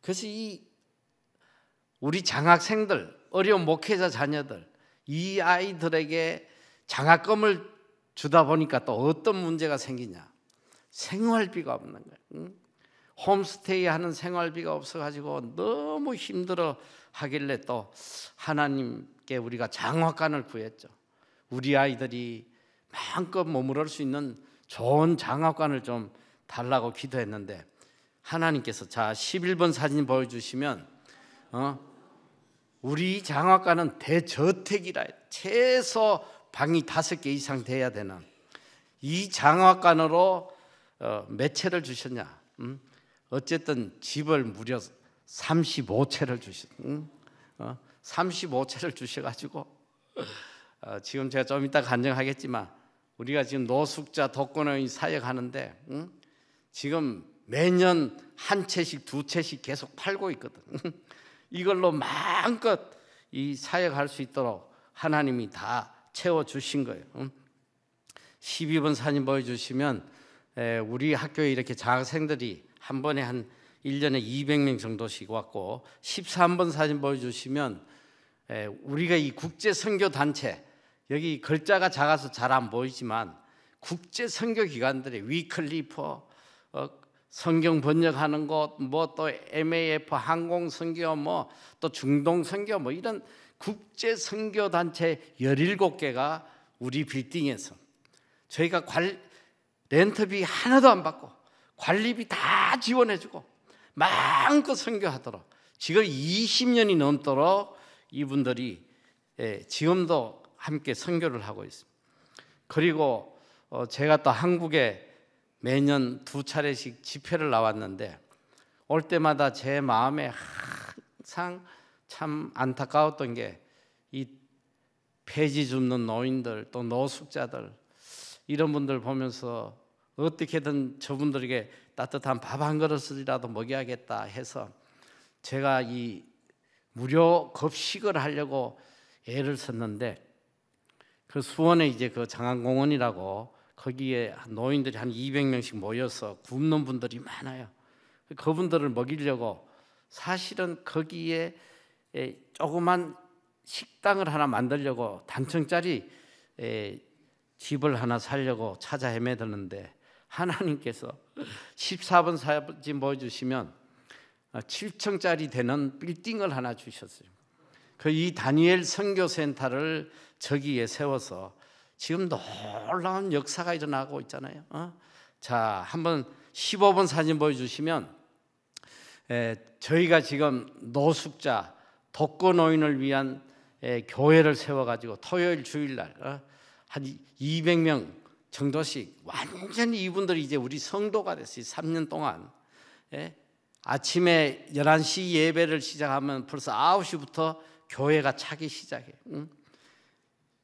그래서 이 우리 장학생들 어려운 목회자 자녀들 이 아이들에게 장학금을 주다 보니까 또 어떤 문제가 생기냐. 생활비가 없는 거예요. 홈스테이 하는 생활비가 없어가지고 너무 힘들어 하길래 또 하나님께 우리가 장학관을 구했죠. 우리 아이들이 마음껏 머무를 수 있는 좋은 장학관을 좀 달라고 기도했는데 하나님께서 자 11번 사진 보여주시면 우리 장학관은 대저택이라 최소 방이 5개 이상 돼야 되는 이 장학관으로 몇 채를 주셨냐? 어쨌든 집을 무려 35채를 35채를 주셔가지고 지금 제가 좀 이따 간증하겠지만 우리가 지금 노숙자 독거노인 사역하는데 지금 매년 한 채씩 2채씩 계속 팔고 있거든. 이걸로 마음껏 이 사역할 수 있도록 하나님이 다 채워주신 거예요. 12번 사진 보여주시면 우리 학교에 이렇게 장학생들이 한 번에 한 1년에 200명 정도씩 왔고, 13번 사진 보여주시면 우리가 이 국제 선교 단체, 여기 글자가 작아서 잘 안 보이지만 국제 선교 기관들의 위클리프, 성경 번역하는 곳, 뭐 또 MAF 항공 선교, 뭐 또 중동 선교, 뭐 이런 국제 선교 단체 17개가 우리 빌딩에서 저희가 렌트비 하나도 안 받고 관리비 다 지원해주고 마음껏 선교하도록 지금 20년이 넘도록 이분들이 지금도 함께 선교를 하고 있습니다. 그리고 제가 또 한국에 매년 2차례씩 집회를 나왔는데 올 때마다 제 마음에 항상 참 안타까웠던 게 이 폐지 줍는 노인들, 또 노숙자들, 이런 분들 보면서 어떻게든 저분들에게 따뜻한 밥 한 그릇이라도 먹여야겠다 해서 제가 이 무료 급식을 하려고 애를 썼는데, 그 수원에 이제 그 장안공원이라고 거기에 노인들이 한 200명씩 모여서 굶는 분들이 많아요. 그분들을 먹이려고 사실은 거기에 조그만 식당을 하나 만들려고 단층짜리 집을 하나 살려고 찾아 헤매드는데, 하나님께서 14번 사진 보여주시면 7층짜리 되는 빌딩을 하나 주셨어요. 그 이 다니엘 선교센터를 저기에 세워서 지금 놀라운 역사가 일어나고 있잖아요. 자, 한번 15번 사진 보여주시면 저희가 지금 노숙자, 독거노인을 위한 교회를 세워가지고 토요일 주일날 한 200명 정도씩 완전히 이분들이 이제 우리 성도가 됐어요. 3년 동안 아침에 11시 예배를 시작하면 벌써 9시부터 교회가 차기 시작해요.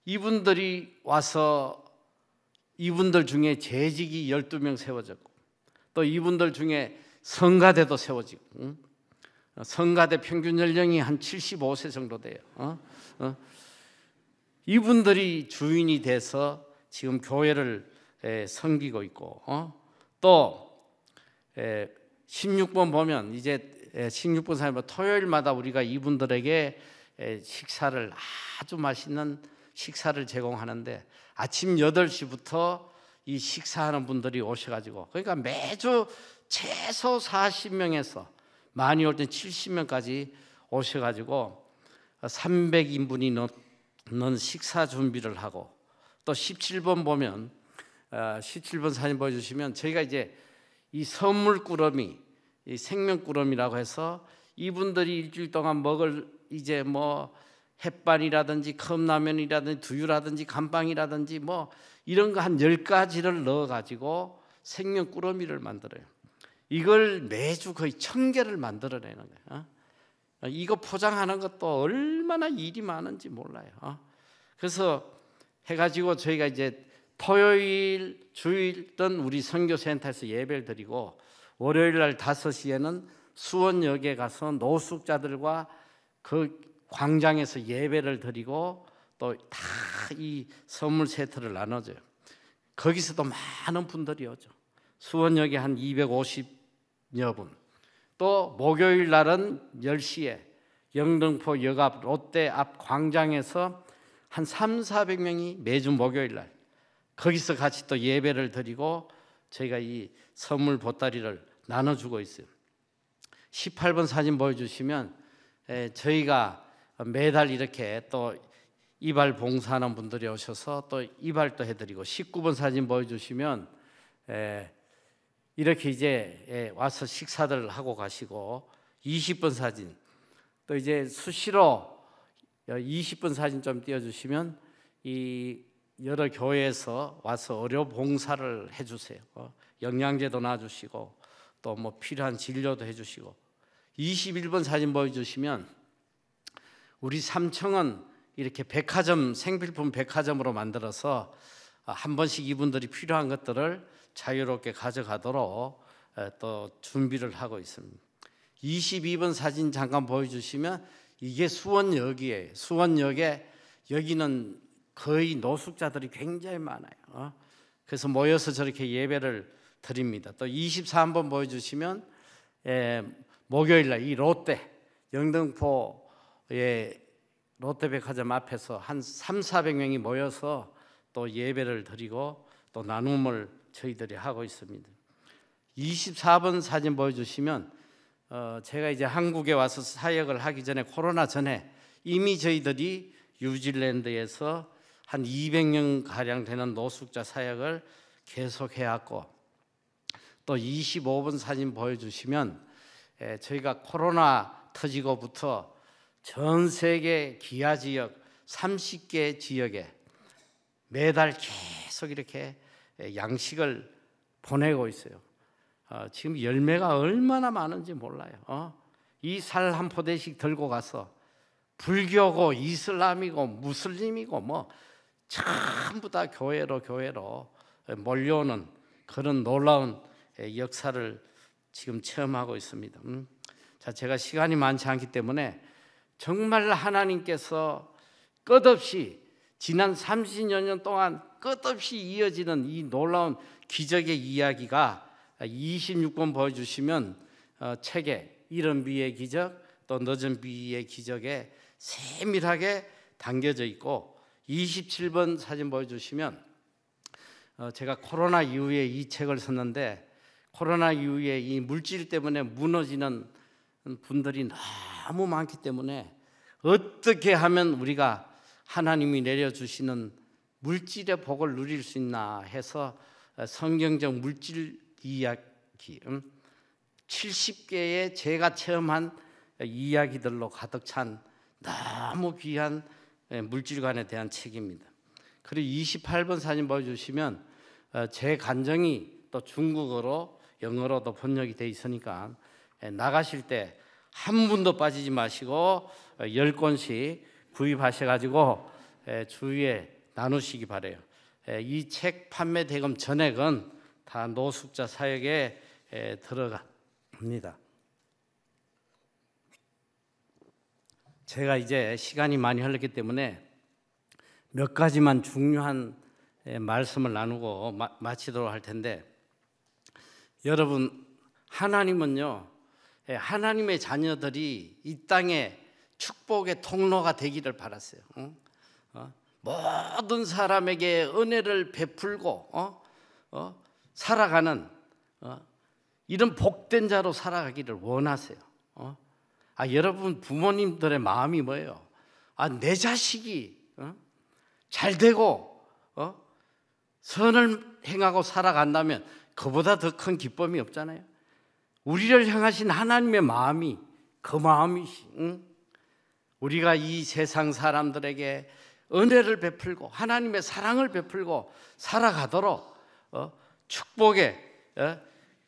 이분들이 와서 이분들 중에 재직이 12명 세워졌고, 또 이분들 중에 성가대도 세워지고, 성가대 평균 연령이 한 75세 정도 돼요. 이분들이 주인이 돼서 지금 교회를 섬기고 있고, 또 16번 보면 이제 16번 사람 토요일마다 우리가 이분들에게 식사를, 아주 맛있는 식사를 제공하는데 아침 8시부터 이 식사하는 분들이 오셔가지고, 그러니까 매주 최소 40명에서 많이 올 때 70명까지 오셔가지고 300인분이 넘는 식사 준비를 하고, 또 17번 보면 17번 사진 보여주시면 저희가 이제 이 선물 꾸러미, 이 생명 꾸러미라고 해서 이분들이 일주일 동안 먹을 이제 뭐 햇반이라든지 컵라면이라든지 두유라든지 감빵이라든지 뭐 이런 거 한 10가지를 넣어가지고 생명 꾸러미를 만들어요. 이걸 매주 거의 1000개를 만들어내는 거예요. 이거 포장하는 것도 얼마나 일이 많은지 몰라요. 그래서 해가지고 저희가 이제 토요일, 주일 등 우리 선교센터에서 예배를 드리고, 월요일 날 5시에는 수원역에 가서 노숙자들과 그 광장에서 예배를 드리고 또 다 이 선물 세트를 나눠줘요. 거기서도 많은 분들이 오죠. 수원역에 한 250여 분, 또 목요일 날은 10시에 영등포 역 앞 롯데 앞 광장에서 한 300~400명이 매주 목요일 날 거기서 같이 또 예배를 드리고 저희가 이 선물 보따리를 나눠주고 있어요. 18번 사진 보여주시면 저희가 매달 이렇게 또 이발 봉사하는 분들이 오셔서 또 이발도 해드리고, 19번 사진 보여주시면 이렇게 이제 와서 식사들 하고 가시고, 20번 사진 또 이제 수시로 20번 사진 좀 띄워주시면 이 여러 교회에서 와서 의료 봉사를 해주세요. 영양제도 놔주시고 또 뭐 필요한 진료도 해주시고. 21번 사진 보여주시면 우리 3층은 이렇게 백화점, 생필품 백화점으로 만들어서 한 번씩 이분들이 필요한 것들을 자유롭게 가져가도록 또 준비를 하고 있습니다. 22번 사진 잠깐 보여주시면 이게 수원역이에요. 수원역에 여기는 거의 노숙자들이 굉장히 많아요. 그래서 모여서 저렇게 예배를 드립니다. 또 24한번 보여주시면 목요일 날 이 롯데 영등포의 롯데백화점 앞에서 한 300~400명이 모여서 또 예배를 드리고 또 나눔을 저희들이 하고 있습니다. 24번 사진 보여주시면 제가 이제 한국에 와서 사역을 하기 전에, 코로나 전에 이미 저희들이 뉴질랜드에서 한 200명 가량 되는 노숙자 사역을 계속 해왔고, 또 25번 사진 보여주시면 저희가 코로나 터지고부터 전 세계 기아 지역 30개 지역에 매달 계속 이렇게 양식을 보내고 있어요. 지금 열매가 얼마나 많은지 몰라요. 이 살 한 포대씩 들고 가서 불교고 이슬람이고 무슬림이고 뭐 전부 다 교회로 몰려오는 그런 놀라운 역사를 지금 체험하고 있습니다. 자, 제가 시간이 많지 않기 때문에 정말 하나님께서 끝없이 지난 30여 년 동안 끝없이 이어지는 이 놀라운 기적의 이야기가 26번 보여주시면 책에 이른 비의 기적, 또 늦은 비의 기적에 세밀하게 담겨져 있고, 27번 사진 보여주시면 제가 코로나 이후에 이 책을 썼는데, 코로나 이후에 이 물질 때문에 무너지는 분들이 너무 많기 때문에 어떻게 하면 우리가 하나님이 내려주시는 물질의 복을 누릴 수 있나 해서 성경적 물질 이야기 70개의 제가 체험한 이야기들로 가득 찬 너무 귀한 물질관에 대한 책입니다. 그리고 28번 사진 보여주시면 제 간정이 또 중국어로 영어로도 번역이 돼 있으니까 나가실 때 한 분도 빠지지 마시고 10권씩 구입하셔가지고 주위에 나누시기 바래요. 이 책 판매 대금 전액은 다 노숙자 사역에 들어갑니다. 제가 이제 시간이 많이 흘렀기 때문에 몇 가지만 중요한 말씀을 나누고 마치도록 할 텐데, 여러분, 하나님은요, 하나님의 자녀들이 이 땅에 축복의 통로가 되기를 바랐어요. 모든 사람에게 은혜를 베풀고 살아가는 이런 복된 자로 살아가기를 원하세요. 여러분 부모님들의 마음이 뭐예요? 내 자식이 잘 되고 선을 행하고 살아간다면 그보다 더 큰 기쁨이 없잖아요. 우리를 향하신 하나님의 마음이 그 마음이시. 우리가 이 세상 사람들에게 은혜를 베풀고 하나님의 사랑을 베풀고 살아가도록 축복의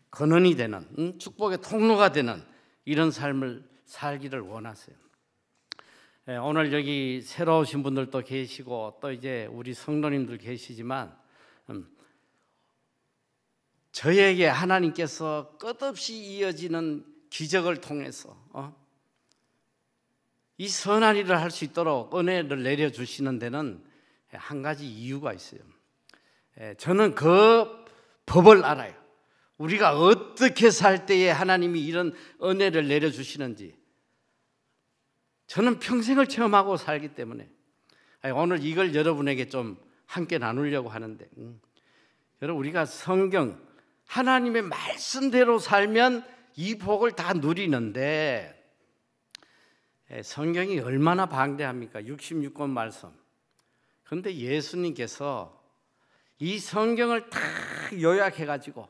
근원이 되는, 축복의 통로가 되는 이런 삶을 살기를 원하세요. 오늘 여기 새로 오신 분들도 계시고 또 이제 우리 성도님들 계시지만, 저에게 하나님께서 끝없이 이어지는 기적을 통해서 이 선한 일을 할 수 있도록 은혜를 내려주시는 데는 한 가지 이유가 있어요. 저는 그 법을 알아요. 우리가 어떻게 살 때에 하나님이 이런 은혜를 내려주시는지 저는 평생을 체험하고 살기 때문에 오늘 이걸 여러분에게 좀 함께 나누려고 하는데, 여러분, 우리가 성경 하나님의 말씀대로 살면 이 복을 다 누리는데, 성경이 얼마나 방대합니까? 66권 말씀. 그런데 예수님께서 이 성경을 다 요약해가지고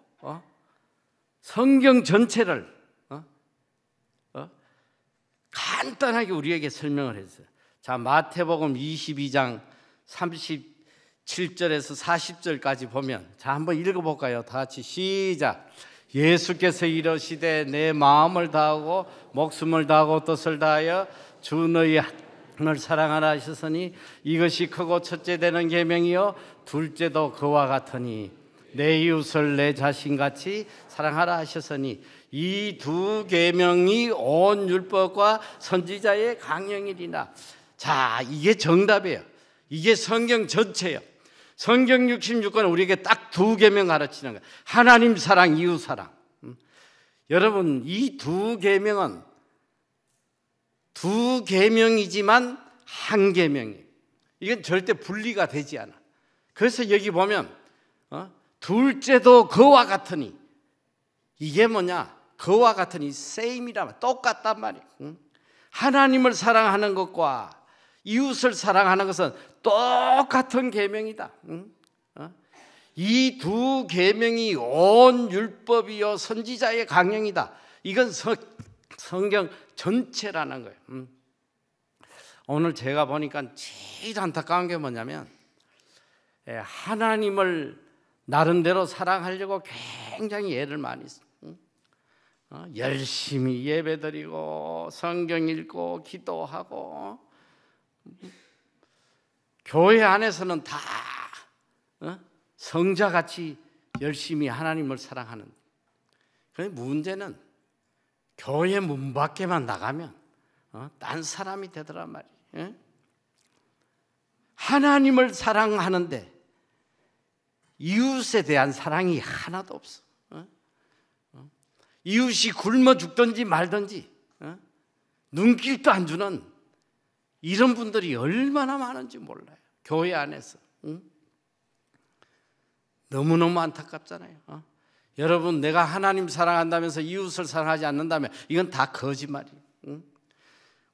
성경 전체를 간단하게 우리에게 설명을 했어요. 자, 마태복음 22장 37절에서 40절까지 보면, 자, 한번 읽어볼까요? 다 같이 시작. 예수께서 이르시되 내 마음을 다하고 목숨을 다하고 뜻을 다하여 주 너희 하나님을 사랑하라 하셨으니 이것이 크고 첫째 되는 계명이요 둘째도 그와 같으니 내 이웃을 내 자신같이 사랑하라 하셨으니 이 두 계명이 온 율법과 선지자의 강령이리라. 자, 이게 정답이에요. 이게 성경 전체예요. 성경 66권은 우리에게 딱 두 계명 가르치는 거예요. 하나님 사랑, 이웃 사랑. 여러분, 이 두 계명은 두 계명이지만 한 계명이에요. 이건 절대 분리가 되지 않아. 그래서 여기 보면 둘째도 그와 같으니, 이게 뭐냐? 그와 같으니 same이란 말, 똑같단 말이에요. 하나님을 사랑하는 것과 이웃을 사랑하는 것은 똑같은 계명이다. 이 두 계명이 온 율법이요 선지자의 강령이다. 이건 성경 전체라는 거예요. 오늘 제가 보니까 제일 안타까운 게 뭐냐면, 하나님을 나름대로 사랑하려고 굉장히 애를 많이 써. 열심히 예배드리고 성경 읽고 기도하고, 교회 안에서는 다 성자같이 열심히 하나님을 사랑하는. 그런데 문제는 교회 문 밖에만 나가면 딴 사람이 되더란 말이에요. 하나님을 사랑하는데 이웃에 대한 사랑이 하나도 없어. 이웃이 굶어 죽든지 말든지 눈길도 안 주는 이런 분들이 얼마나 많은지 몰라요. 교회 안에서. 너무너무 안타깝잖아요. 여러분, 내가 하나님 사랑한다면서 이웃을 사랑하지 않는다면 이건 다 거짓말이에요.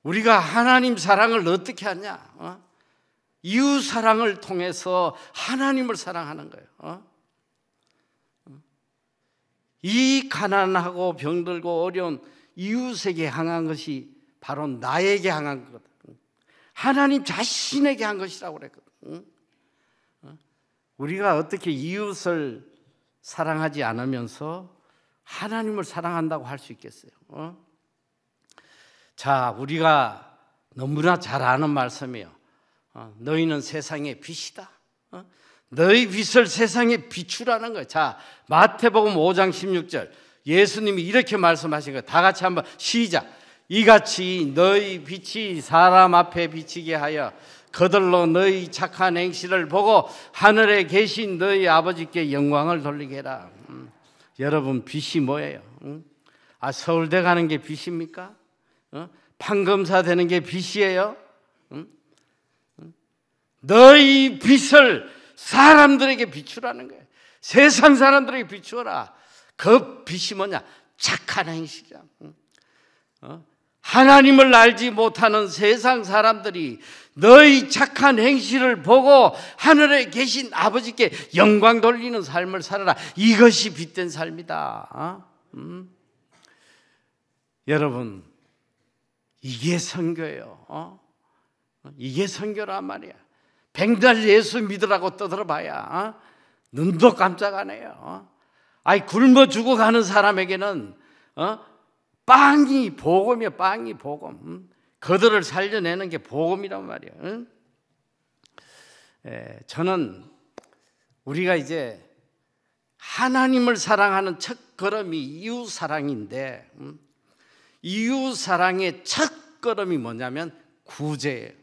우리가 하나님 사랑을 어떻게 하냐? 이웃 사랑을 통해서 하나님을 사랑하는 거예요. 이 가난하고 병들고 어려운 이웃에게 향한 것이 바로 나에게 향한 거거든. 하나님 자신에게 한 것이라고 그랬거든. 우리가 어떻게 이웃을 사랑하지 않으면서 하나님을 사랑한다고 할 수 있겠어요? 자, 우리가 너무나 잘 아는 말씀이에요. 너희는 세상의 빛이다. 너희 빛을 세상에 비추라는 거예요. 자, 마태복음 5장 16절 예수님이 이렇게 말씀하신 거예요. 다 같이 한번 시작. 이같이 너희 빛이 사람 앞에 비치게 하여 그들로 너희 착한 행실을 보고 하늘에 계신 너희 아버지께 영광을 돌리게 해라. 여러분, 빛이 뭐예요? 서울대 가는 게 빛입니까? 판검사 되는 게 빛이에요? 너희 빛을 사람들에게 비추라는 거예요. 세상 사람들에게 비추어라. 그 빛이 뭐냐? 착한 행실이야. 하나님을 알지 못하는 세상 사람들이 너희 착한 행실을 보고 하늘에 계신 아버지께 영광 돌리는 삶을 살아라. 이것이 빛된 삶이다. 여러분, 이게 선교예요. 이게 선교란 말이야. 백날 예수 믿으라고 떠들어봐야 눈도 깜짝 안 해요. 아니, 굶어 죽어가는 사람에게는 빵이 복음이야. 빵이 복음. 그들을 살려내는 게 복음이란 말이에요. 저는 우리가 이제 하나님을 사랑하는 첫 걸음이 이웃 사랑인데, 이웃 사랑의 첫 걸음이 뭐냐면 구제예요.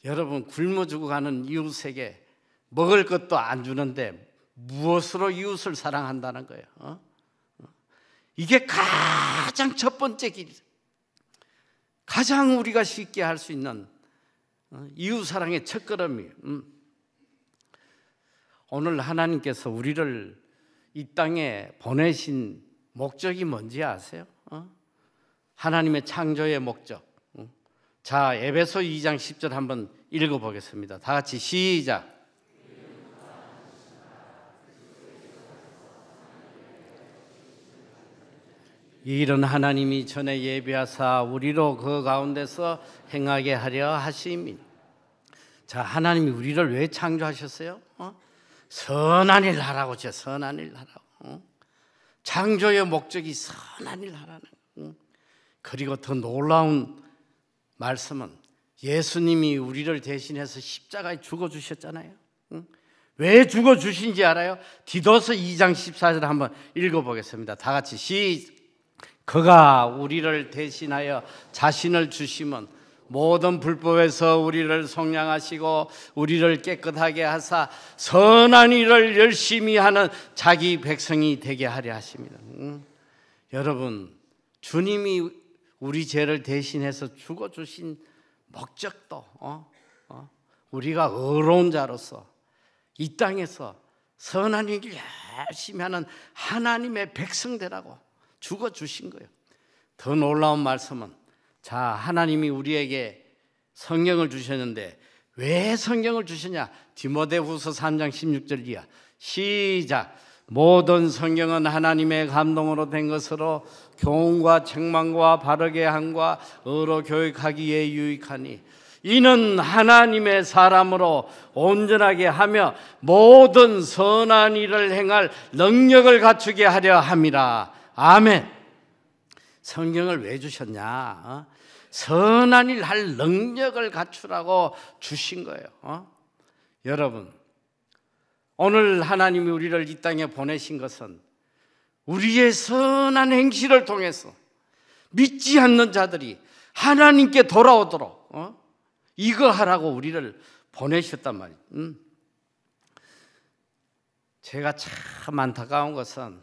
여러분, 굶어 죽어가는 이웃에게 먹을 것도 안 주는데 무엇으로 이웃을 사랑한다는 거예요? 이게 가장 첫 번째 길이죠. 가장 우리가 쉽게 할 수 있는 이웃 사랑의 첫걸음이에요. 오늘 하나님께서 우리를 이 땅에 보내신 목적이 뭔지 아세요? 하나님의 창조의 목적. 자, 에베소 2장 10절 한번 읽어보겠습니다. 다 같이 시작. 이 일은 하나님이 전에 예비하사 우리로 그 가운데서 행하게 하려 하심이니. 자, 하나님이 우리를 왜 창조하셨어요? 선한 일 하라고. 선한 일 하라고. 창조의 목적이 선한 일 하라는 거예요. 그리고 더 놀라운 말씀은 예수님이 우리를 대신해서 십자가에 죽어주셨잖아요. 왜 죽어주신지 알아요? 디도서 2장 14절 한번 읽어보겠습니다. 다 같이 시작. 그가 우리를 대신하여 자신을 주심은 모든 불법에서 우리를 속량하시고 우리를 깨끗하게 하사 선한 일을 열심히 하는 자기 백성이 되게 하려 하십니다. 여러분, 주님이 우리 죄를 대신해서 죽어주신 목적도 우리가 의로운 자로서 이 땅에서 선한 일을 열심히 하는 하나님의 백성 되라고 죽어주신 거예요. 더 놀라운 말씀은, 자, 하나님이 우리에게 성경을 주셨는데 왜 성경을 주셨냐? 디모데후서 3장 16절 이하 시작. 모든 성경은 하나님의 감동으로 된 것으로 교훈과 책망과 바르게 함과 의로 교육하기에 유익하니 이는 하나님의 사람으로 온전하게 하며 모든 선한 일을 행할 능력을 갖추게 하려 함이라. 아멘. 성경을 왜 주셨냐? 선한 일 할 능력을 갖추라고 주신 거예요. 여러분, 오늘 하나님이 우리를 이 땅에 보내신 것은 우리의 선한 행실을 통해서 믿지 않는 자들이 하나님께 돌아오도록 이거 하라고 우리를 보내셨단 말이에요. 제가 참 안타까운 것은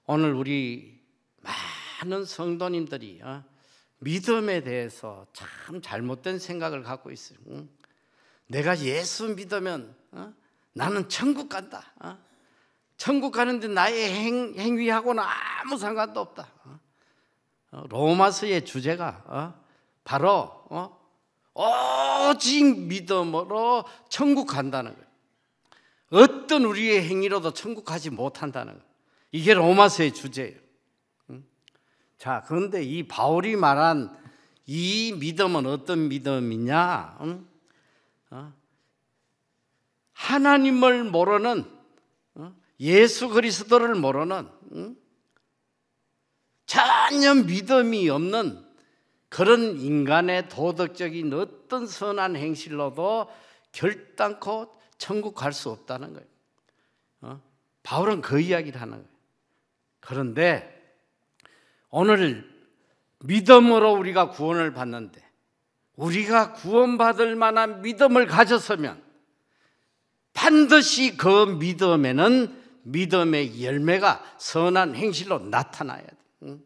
오늘 우리 많은 성도님들이 믿음에 대해서 참 잘못된 생각을 갖고 있어요. 내가 예수 믿으면 나는 천국 간다. 천국 가는데 나의 행위하고는 아무 상관도 없다. 로마서의 주제가 바로 오직 믿음으로 천국 간다는 거예요. 어떤 우리의 행위로도 천국 가지 못한다는 거예요. 이게 로마서의 주제예요. 자, 그런데 이 바울이 말한 이 믿음은 어떤 믿음이냐? 하나님을 모르는, 예수 그리스도를 모르는, 전혀 믿음이 없는 그런 인간의 도덕적인 어떤 선한 행실로도 결단코 천국 갈 수 없다는 거예요. 바울은 그 이야기를 하는 거예요. 그런데 오늘 믿음으로 우리가 구원을 받는데 우리가 구원받을 만한 믿음을 가졌으면 반드시 그 믿음에는 믿음의 열매가 선한 행실로 나타나야 돼.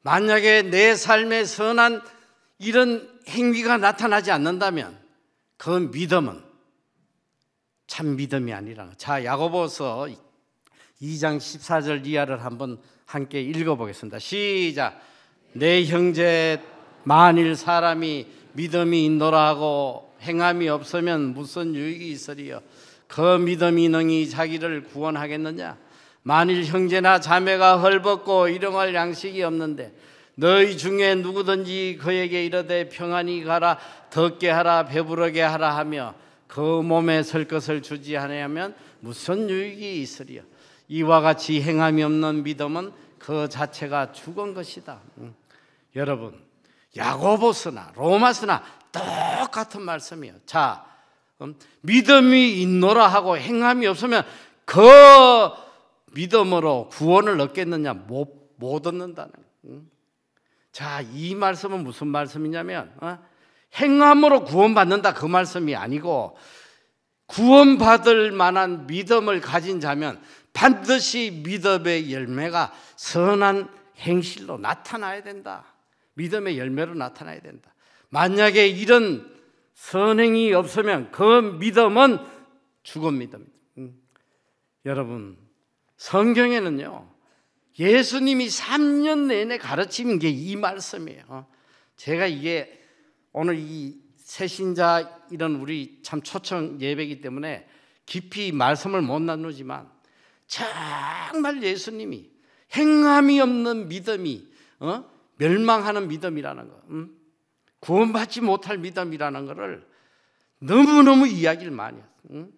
만약에 내 삶에 선한 이런 행위가 나타나지 않는다면 그 믿음은 참 믿음이 아니라는 거예요. 자, 야고보서 2장 14절 이하를 한번 함께 읽어보겠습니다. 시작. 내 형제 만일 사람이 믿음이 있노라 하고 행함이 없으면 무슨 유익이 있으리요? 그 믿음이 능히 자기를 구원하겠느냐? 만일 형제나 자매가 헐벗고 일용할 양식이 없는데 너희 중에 누구든지 그에게 이르되 평안히 가라, 덥게 하라, 배부르게 하라 하며 그 몸에 설 것을 주지 아니하면 무슨 유익이 있으리요? 이와 같이 행함이 없는 믿음은 그 자체가 죽은 것이다. 여러분, 야고보서나 로마서나 똑같은 말씀이에요. 자, 믿음이 있노라 하고 행함이 없으면 그 믿음으로 구원을 얻겠느냐? 못 얻는다는 거예요. 자, 이 말씀은 무슨 말씀이냐면 행함으로 구원받는다 그 말씀이 아니고 구원받을 만한 믿음을 가진 자면 반드시 믿음의 열매가 선한 행실로 나타나야 된다. 믿음의 열매로 나타나야 된다. 만약에 이런 선행이 없으면 그 믿음은 죽은 믿음입니다. 여러분, 성경에는요 예수님이 3년 내내 가르치는 게 이 말씀이에요. 제가 이게 오늘 이 새신자 이런 우리 참 초청 예배이기 때문에 깊이 말씀을 못 나누지만 정말 예수님이 행함이 없는 믿음이 멸망하는 믿음이라는 거, 구원받지 못할 믿음이라는 것을 너무너무 이야기를 많이 해요.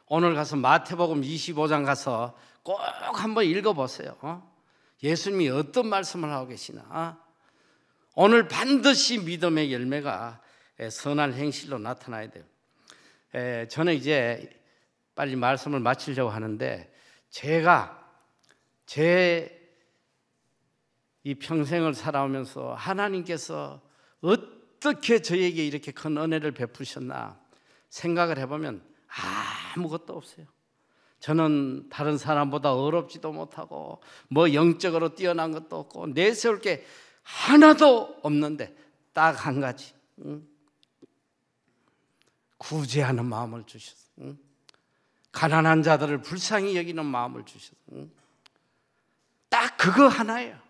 오늘 가서 마태복음 25장 가서 꼭 한번 읽어보세요. 예수님이 어떤 말씀을 하고 계시나. 오늘 반드시 믿음의 열매가 선한 행실로 나타나야 돼요. 저는 이제 빨리 말씀을 마치려고 하는데 제가 제 이 평생을 살아오면서 하나님께서 어떻게 저에게 이렇게 큰 은혜를 베푸셨나 생각을 해보면 아무것도 없어요. 저는 다른 사람보다 어렵지도 못하고 뭐 영적으로 뛰어난 것도 없고 내세울 게 하나도 없는데 딱 한 가지, 구제하는 마음을 주셨어. 가난한 자들을 불쌍히 여기는 마음을 주셨어. 딱 그거 하나예요.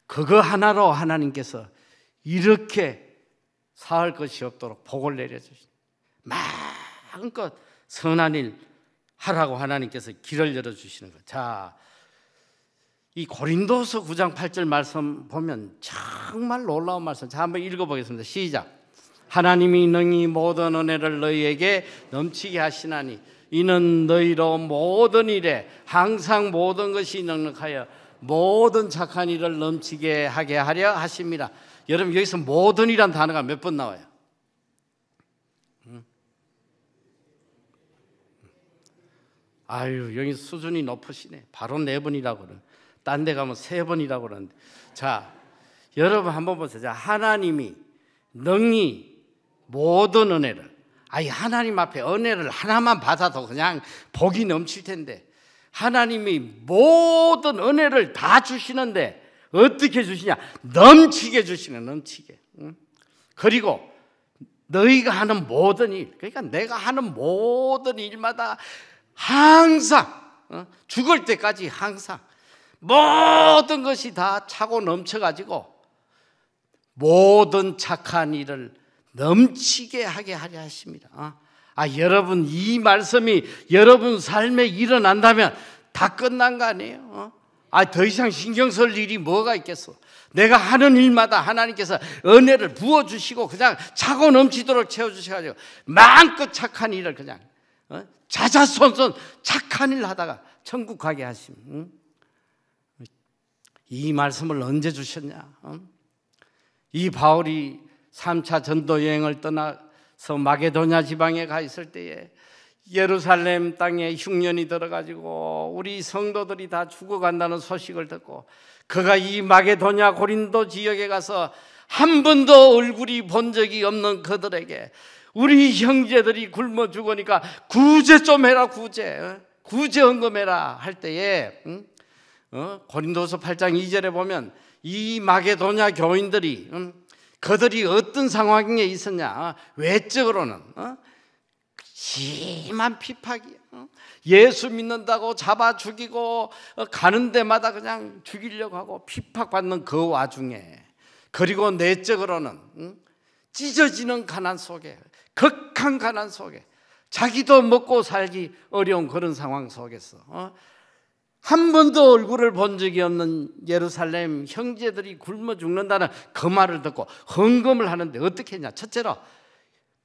그거 하나로 하나님께서 이렇게 사할 것이 없도록 복을 내려주신, 마음껏 선한 일 하라고 하나님께서 길을 열어주시는 거예요. 자, 이 고린도서 9장 8절 말씀 보면 정말 놀라운 말씀. 자, 한번 읽어보겠습니다. 시작. 하나님이 능히 모든 은혜를 너희에게 넘치게 하시나니 이는 너희로 모든 일에 항상 모든 것이 넉넉하여 모든 착한 일을 넘치게 하게 하려 하십니다. 여러분, 여기서 모든이란 단어가 몇 번 나와요? 아유, 여기 수준이 높으시네. 바로 4번이라고 그러는. 딴 데 가면 3번이라고 그러는데. 자, 여러분 한번 보세요. 자, 하나님이 능히 모든 은혜를, 아니 하나님 앞에 은혜를 하나만 받아도 그냥 복이 넘칠 텐데 하나님이 모든 은혜를 다 주시는데 어떻게 주시냐? 넘치게 주시네. 넘치게. 그리고 너희가 하는 모든 일, 그러니까 내가 하는 모든 일마다 항상 죽을 때까지 항상 모든 것이 다 차고 넘쳐가지고 모든 착한 일을 넘치게 하게 하려 하십니다. 여러분, 이 말씀이 여러분 삶에 일어난다면 다 끝난 거 아니에요? 더 이상 신경 쓸 일이 뭐가 있겠어? 내가 하는 일마다 하나님께서 은혜를 부어주시고 그냥 차고 넘치도록 채워주셔가지고 마음껏 착한 일을 그냥 자자손손 착한 일 하다가 천국 가게 하심. 이 말씀을 언제 주셨냐? 이 바울이 3차 전도 여행을 떠나서 마게도냐 지방에 가 있을 때에 예루살렘 땅에 흉년이 들어가지고 우리 성도들이 다 죽어간다는 소식을 듣고 그가 이 마게도냐 고린도 지역에 가서 한 번도 얼굴이 본 적이 없는 그들에게 우리 형제들이 굶어 죽으니까 구제 좀 해라, 구제 헌금해라 할 때에 고린도서 8장 2절에 보면 이 마게도냐 교인들이 그들이 어떤 상황에 있었냐? 외적으로는 심한 핍박이야. 예수 믿는다고 잡아 죽이고 가는 데마다 그냥 죽이려고 하고 핍박받는 그 와중에, 그리고 내적으로는 찢어지는 가난 속에, 극한 가난 속에 자기도 먹고 살기 어려운 그런 상황 속에서 한 번도 얼굴을 본 적이 없는 예루살렘 형제들이 굶어 죽는다는 그 말을 듣고 헌금을 하는데 어떻게 했냐? 첫째로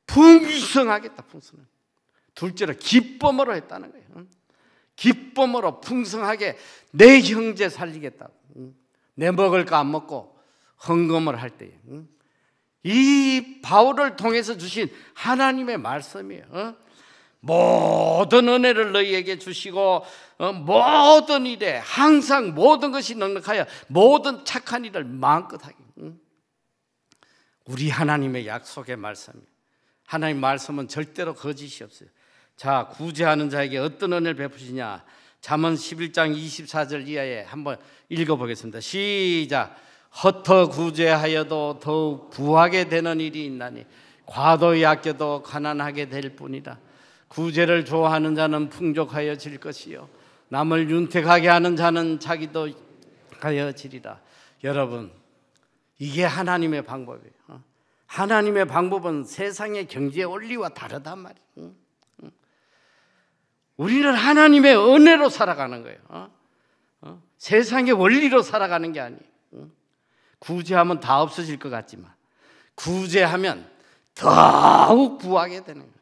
풍성하겠다, 풍성. 둘째로 기쁨으로 했다는 거예요. 기쁨으로 풍성하게 내 형제 살리겠다. 내 먹을 거 안 먹고 헌금을 할 때에 이 바울을 통해서 주신 하나님의 말씀이에요. 모든 은혜를 너희에게 주시고 모든 일에 항상 모든 것이 넉넉하여 모든 착한 일을 마음껏 하기. 우리 하나님의 약속의 말씀이에요. 하나님 말씀은 절대로 거짓이 없어요. 자, 구제하는 자에게 어떤 은혜를 베푸시냐? 잠언 11장 24절 이하에 한번 읽어보겠습니다. 시작. 헛터 구제하여도 더욱 부하게 되는 일이 있나니 과도히 아껴도 가난하게 될 뿐이다. 구제를 좋아하는 자는 풍족하여질 것이요 남을 윤택하게 하는 자는 자기도 가여지리라. 여러분, 이게 하나님의 방법이에요. 하나님의 방법은 세상의 경제 원리와 다르단 말이에요. 우리는 하나님의 은혜로 살아가는 거예요. 세상의 원리로 살아가는 게 아니에요. 구제하면 다 없어질 것 같지만 구제하면 더욱 부하게 되는 거예요.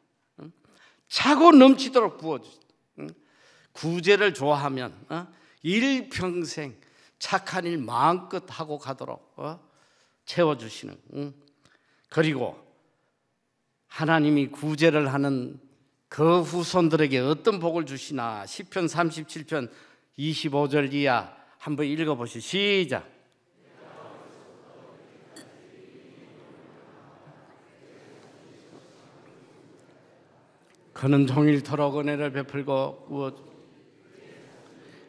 차고 넘치도록 부어주죠. 구제를 좋아하면 일평생 착한 일 마음껏 하고 가도록 채워주시는. 그리고 하나님이 구제를 하는 그 후손들에게 어떤 복을 주시나? 시편 37편 25절 이하 한번 읽어보시죠. 시작. 그는 종일토록 은혜를 베풀고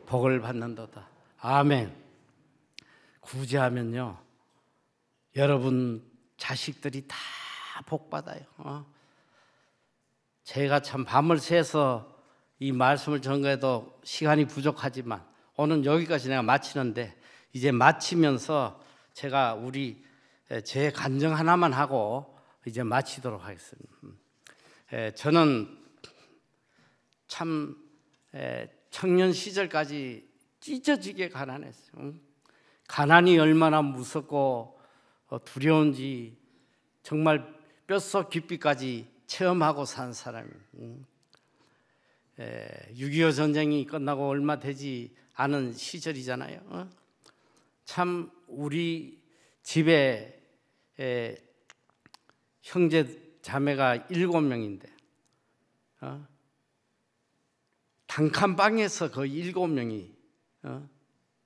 복을 받는도다. 아멘. 구제하면요, 여러분 자식들이 다 복 받아요. 제가 참 밤을 새서 이 말씀을 전거해도 시간이 부족하지만 오늘 여기까지 내가 마치는데, 이제 마치면서 제가 제 간증 하나만 하고 이제 마치도록 하겠습니다. 저는 참 청년 시절까지 찢어지게 가난했어요. 가난이 얼마나 무섭고 두려운지 정말 뼛속 깊이까지 체험하고 산 사람이에요. 6.25 전쟁이 끝나고 얼마 되지 않은 시절이잖아요. 참 우리 집에 형제 자매가 7명인데 단칸방에서 그 7명이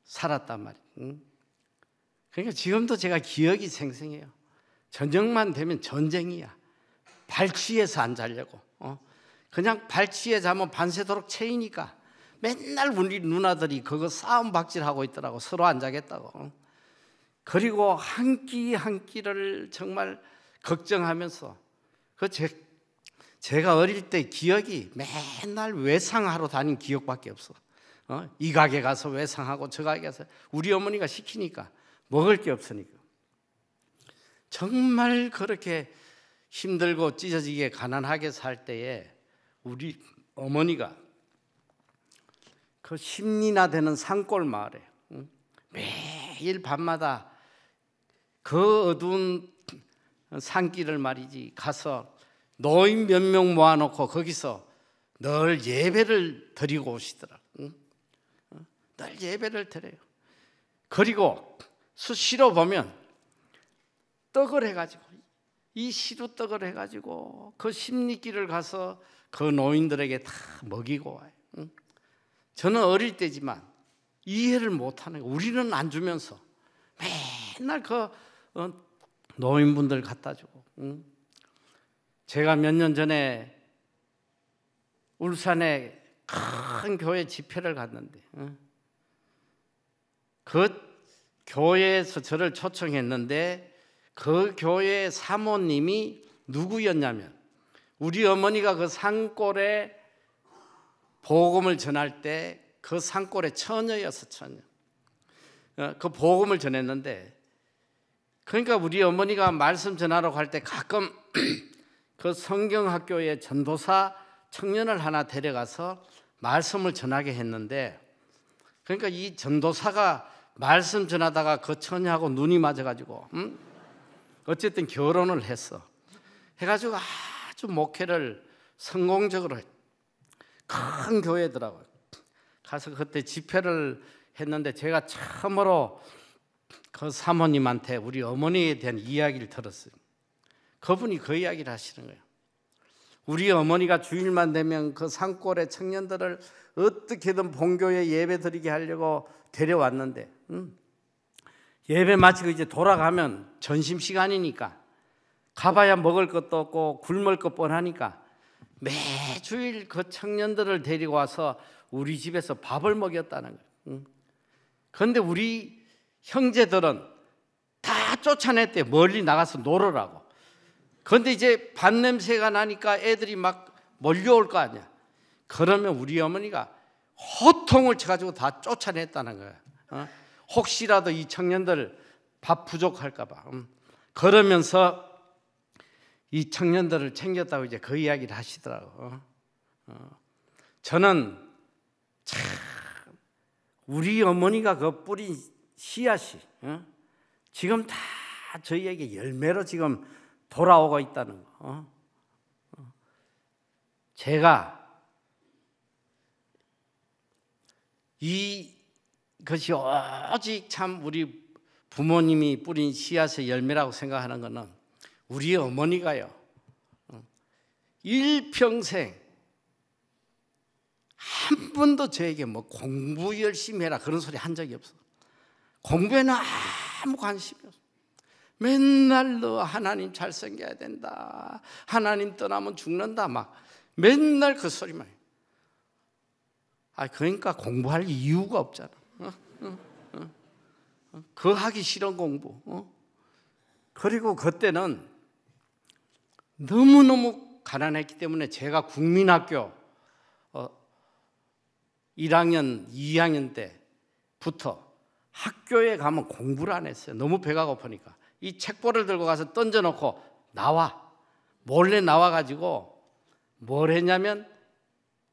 살았단 말이에요. 그러니까 지금도 제가 기억이 생생해요. 저녁만 되면 전쟁이야. 발치에서 안 자려고. 그냥 발치에 자면 밤새도록 채이니까 맨날 우리 누나들이 그거 싸움 박질하고 있더라고. 서로 안 자겠다고. 그리고 한 끼 한 끼를 정말 걱정하면서 제가 어릴 때 기억이 맨날 외상하러 다닌 기억밖에 없어. 이 가게 가서 외상하고 저 가게 가서 우리 어머니가 시키니까 먹을 게 없으니까. 정말 그렇게 힘들고 찢어지게 가난하게 살 때에 우리 어머니가 그 10리나 되는 산골 마을에 매일 밤마다 그 어두운 산길을 말이지 가서 노인 몇 명 모아놓고 거기서 늘 예배를 드리고 오시더라. 늘 예배를 드려요. 그리고 수시로 보면 떡을 해가지고 이 시루떡을 해가지고 그 십리길을 가서 그 노인들에게 다 먹이고 와요. 저는 어릴 때지만 이해를 못하는 거예요. 우리는 안 주면서 맨날 그 노인분들 갖다 주고. 제가 몇 년 전에 울산에 큰 교회 집회를 갔는데 그 교회에서 저를 초청했는데 그 교회 사모님이 누구였냐면 우리 어머니가 그 산골에 복음을 전할 때 그 산골의 처녀였어. 처녀. 그 복음을 전했는데, 그러니까 우리 어머니가 말씀 전하러 갈 때 가끔 그 성경학교에 전도사 청년을 하나 데려가서 말씀을 전하게 했는데, 그러니까 이 전도사가 말씀 전하다가 그 처녀하고 눈이 맞아가지고 어쨌든 결혼을 했어. 해가지고 아주 목회를 성공적으로 큰 교회더라고요. 가서 그때 집회를 했는데 제가 처음으로 그 사모님한테 우리 어머니에 대한 이야기를 들었어요. 그분이 그 이야기를 하시는 거예요. 우리 어머니가 주일만 되면 그 산골의 청년들을 어떻게든 본교에 예배 드리게 하려고 데려왔는데 예배 마치고 이제 돌아가면 점심시간이니까 가봐야 먹을 것도 없고 굶을 것 뻔하니까 매주일 그 청년들을 데리고 와서 우리 집에서 밥을 먹였다는 거예요. 그런데 우리 형제들은 다 쫓아냈대. 멀리 나가서 놀으라고. 그런데 이제 밥냄새가 나니까 애들이 막 몰려올 거 아니야. 그러면 우리 어머니가 호통을 쳐가지고 다 쫓아냈다는 거야. 혹시라도 이 청년들 밥 부족할까 봐. 그러면서 이 청년들을 챙겼다고 이제 그 이야기를 하시더라고. 저는 참 우리 어머니가 그 뿌린 씨앗이 지금 다 저희에게 열매로 지금 돌아오고 있다는 거. 제가 이것이 오직 참 우리 부모님이 뿌린 씨앗의 열매라고 생각하는 것은 우리 어머니가요 일평생 한 번도 저에게 뭐 공부 열심히 해라 그런 소리 한 적이 없어. 공부에는 아무 관심이 없어. 맨날 너 하나님 잘생겨야 된다, 하나님 떠나면 죽는다, 막 맨날 그 소리만 해. 그러니까 공부할 이유가 없잖아. 그 하기 싫은 공부. 그리고 그때는 너무너무 가난했기 때문에 제가 국민학교 1학년, 2학년 때부터 학교에 가면 공부를 안 했어요. 너무 배가 고프니까. 이 책보를 들고 가서 던져놓고 몰래 나와가지고 뭘 했냐면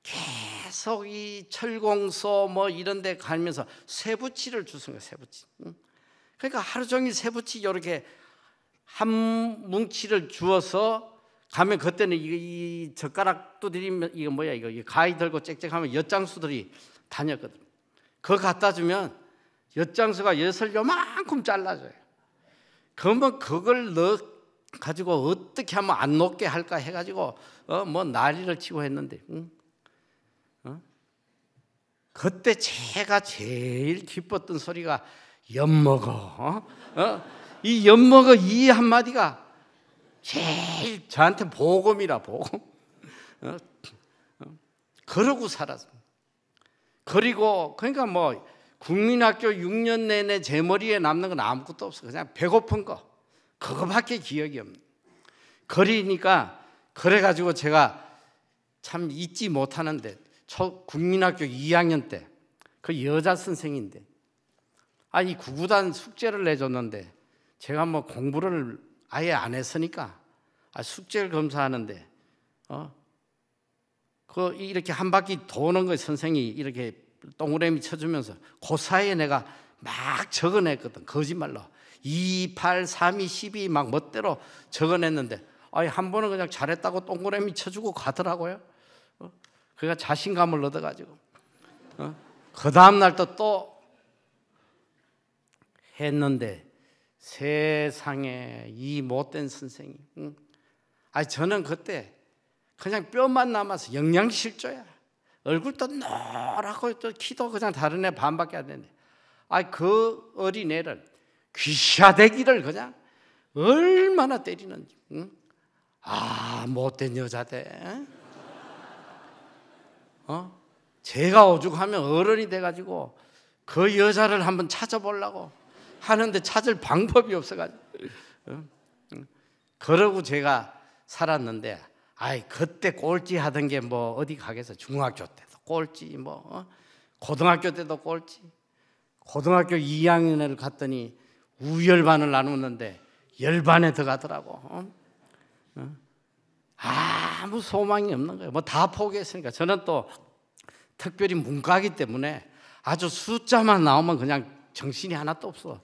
계속 이 철공소 뭐 이런 데 가면서 쇠붙이를 주는 거예요. 쇠붙이. 그러니까 하루 종일 쇠붙이 이렇게 한 뭉치를 주어서 가면, 그때는 이 젓가락 두드리면 이거 뭐야, 이거 가위 들고 짹짹하면 엿장수들이 다녔거든. 그거 갖다 주면 엿장수가 엿을 요만큼 잘라줘요. 그러면 그걸 넣어 가지고 어떻게 하면 안 녹게 할까 해가지고 뭐 난리를 치고 했는데, 그때 제가 제일 기뻤던 소리가 엿먹어. 이 엿먹어 이 한마디가 제일 저한테 복음이라, 복음. 그러고 살았어. 그리고 그러니까 뭐 국민학교 6년 내내 제 머리에 남는 건 아무것도 없어. 그냥 배고픈 거, 그거밖에 기억이 없네. 그러니까 그래가지고 제가 참 잊지 못하는데, 국민학교 2학년 때 그 여자 선생인데, 이 구구단 숙제를 내줬는데 제가 뭐 공부를 아예 안 했으니까 숙제를 검사하는데 그 이렇게 한 바퀴 도는 거 선생이 이렇게 동그라미 쳐주면서 그 사이에 내가 막 적어냈거든. 거짓말로 2, 8, 3, 2, 12 막 멋대로 적어냈는데 한 번은 그냥 잘했다고 동그라미 쳐주고 가더라고요. 그러니까 자신감을 얻어가지고 그 다음날 또 했는데, 세상에 이 못된 선생이. 저는 그때 그냥 뼈만 남아서 영양실조야. 얼굴도 노랗고 또 키도 그냥 다른 애 반밖에 안 되는데, 그 어린애를 귀샤대기를 그냥 얼마나 때리는지. 못된 여자대. 제가 오죽하면 어른이 돼가지고 그 여자를 한번 찾아보려고 하는데 찾을 방법이 없어가지고 그러고 제가 살았는데, 그때 꼴찌 하던 게 뭐 어디 가겠어. 중학교 때도 꼴찌, 뭐 고등학교 때도 꼴찌. 고등학교 2학년을 갔더니 우열반을 나누는데 열반에 들어가더라고. 아무 소망이 없는 거예요. 뭐 다 포기했으니까. 저는 또 특별히 문과이기 때문에 아주 숫자만 나오면 그냥 정신이 하나도 없어.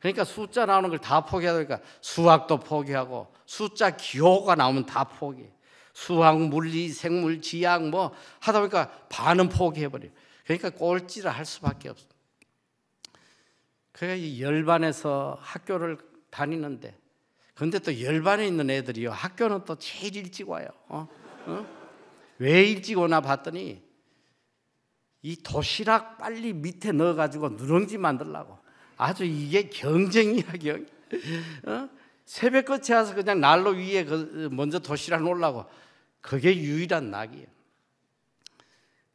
그러니까 숫자 나오는 걸 다 포기하니까 수학도 포기하고, 숫자 기호가 나오면 다 포기해. 수학, 물리, 생물, 지학 뭐 하다 보니까 반은 포기해버려요. 그러니까 꼴찌를 할 수밖에 없어. 그러니까 이 열반에서 학교를 다니는데, 그런데 또 열반에 있는 애들이요, 학교는 또 제일 일찍 와요. 왜 일찍 오나 봤더니 이 도시락 빨리 밑에 넣어가지고 누룽지 만들려고. 아주 이게 경쟁이야, 새벽같이 와서 그냥 난로 위에 먼저 도시락 놓으려고. 그게 유일한 낙이에요.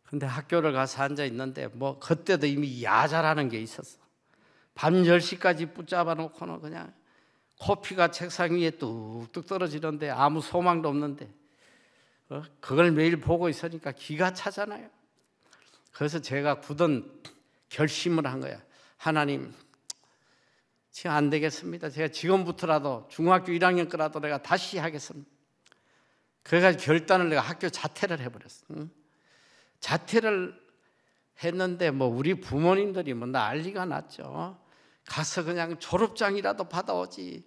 근데 학교를 가서 앉아 있는데 뭐 그때도 이미 야자라는 게 있었어. 밤 10시까지 붙잡아 놓고는 그냥 코피가 책상 위에 뚝뚝 떨어지는데 아무 소망도 없는데 그걸 매일 보고 있으니까 기가 차잖아요. 그래서 제가 굳은 결심을 한 거야. 하나님, 지금 안 되겠습니다. 제가 지금부터라도 중학교 1학년 거라도 내가 다시 하겠습니다. 그래가지고 결단을 내가 학교 자퇴를 해버렸어. 자퇴를 했는데 뭐 우리 부모님들이 뭐 난리가 났죠. 가서 그냥 졸업장이라도 받아오지.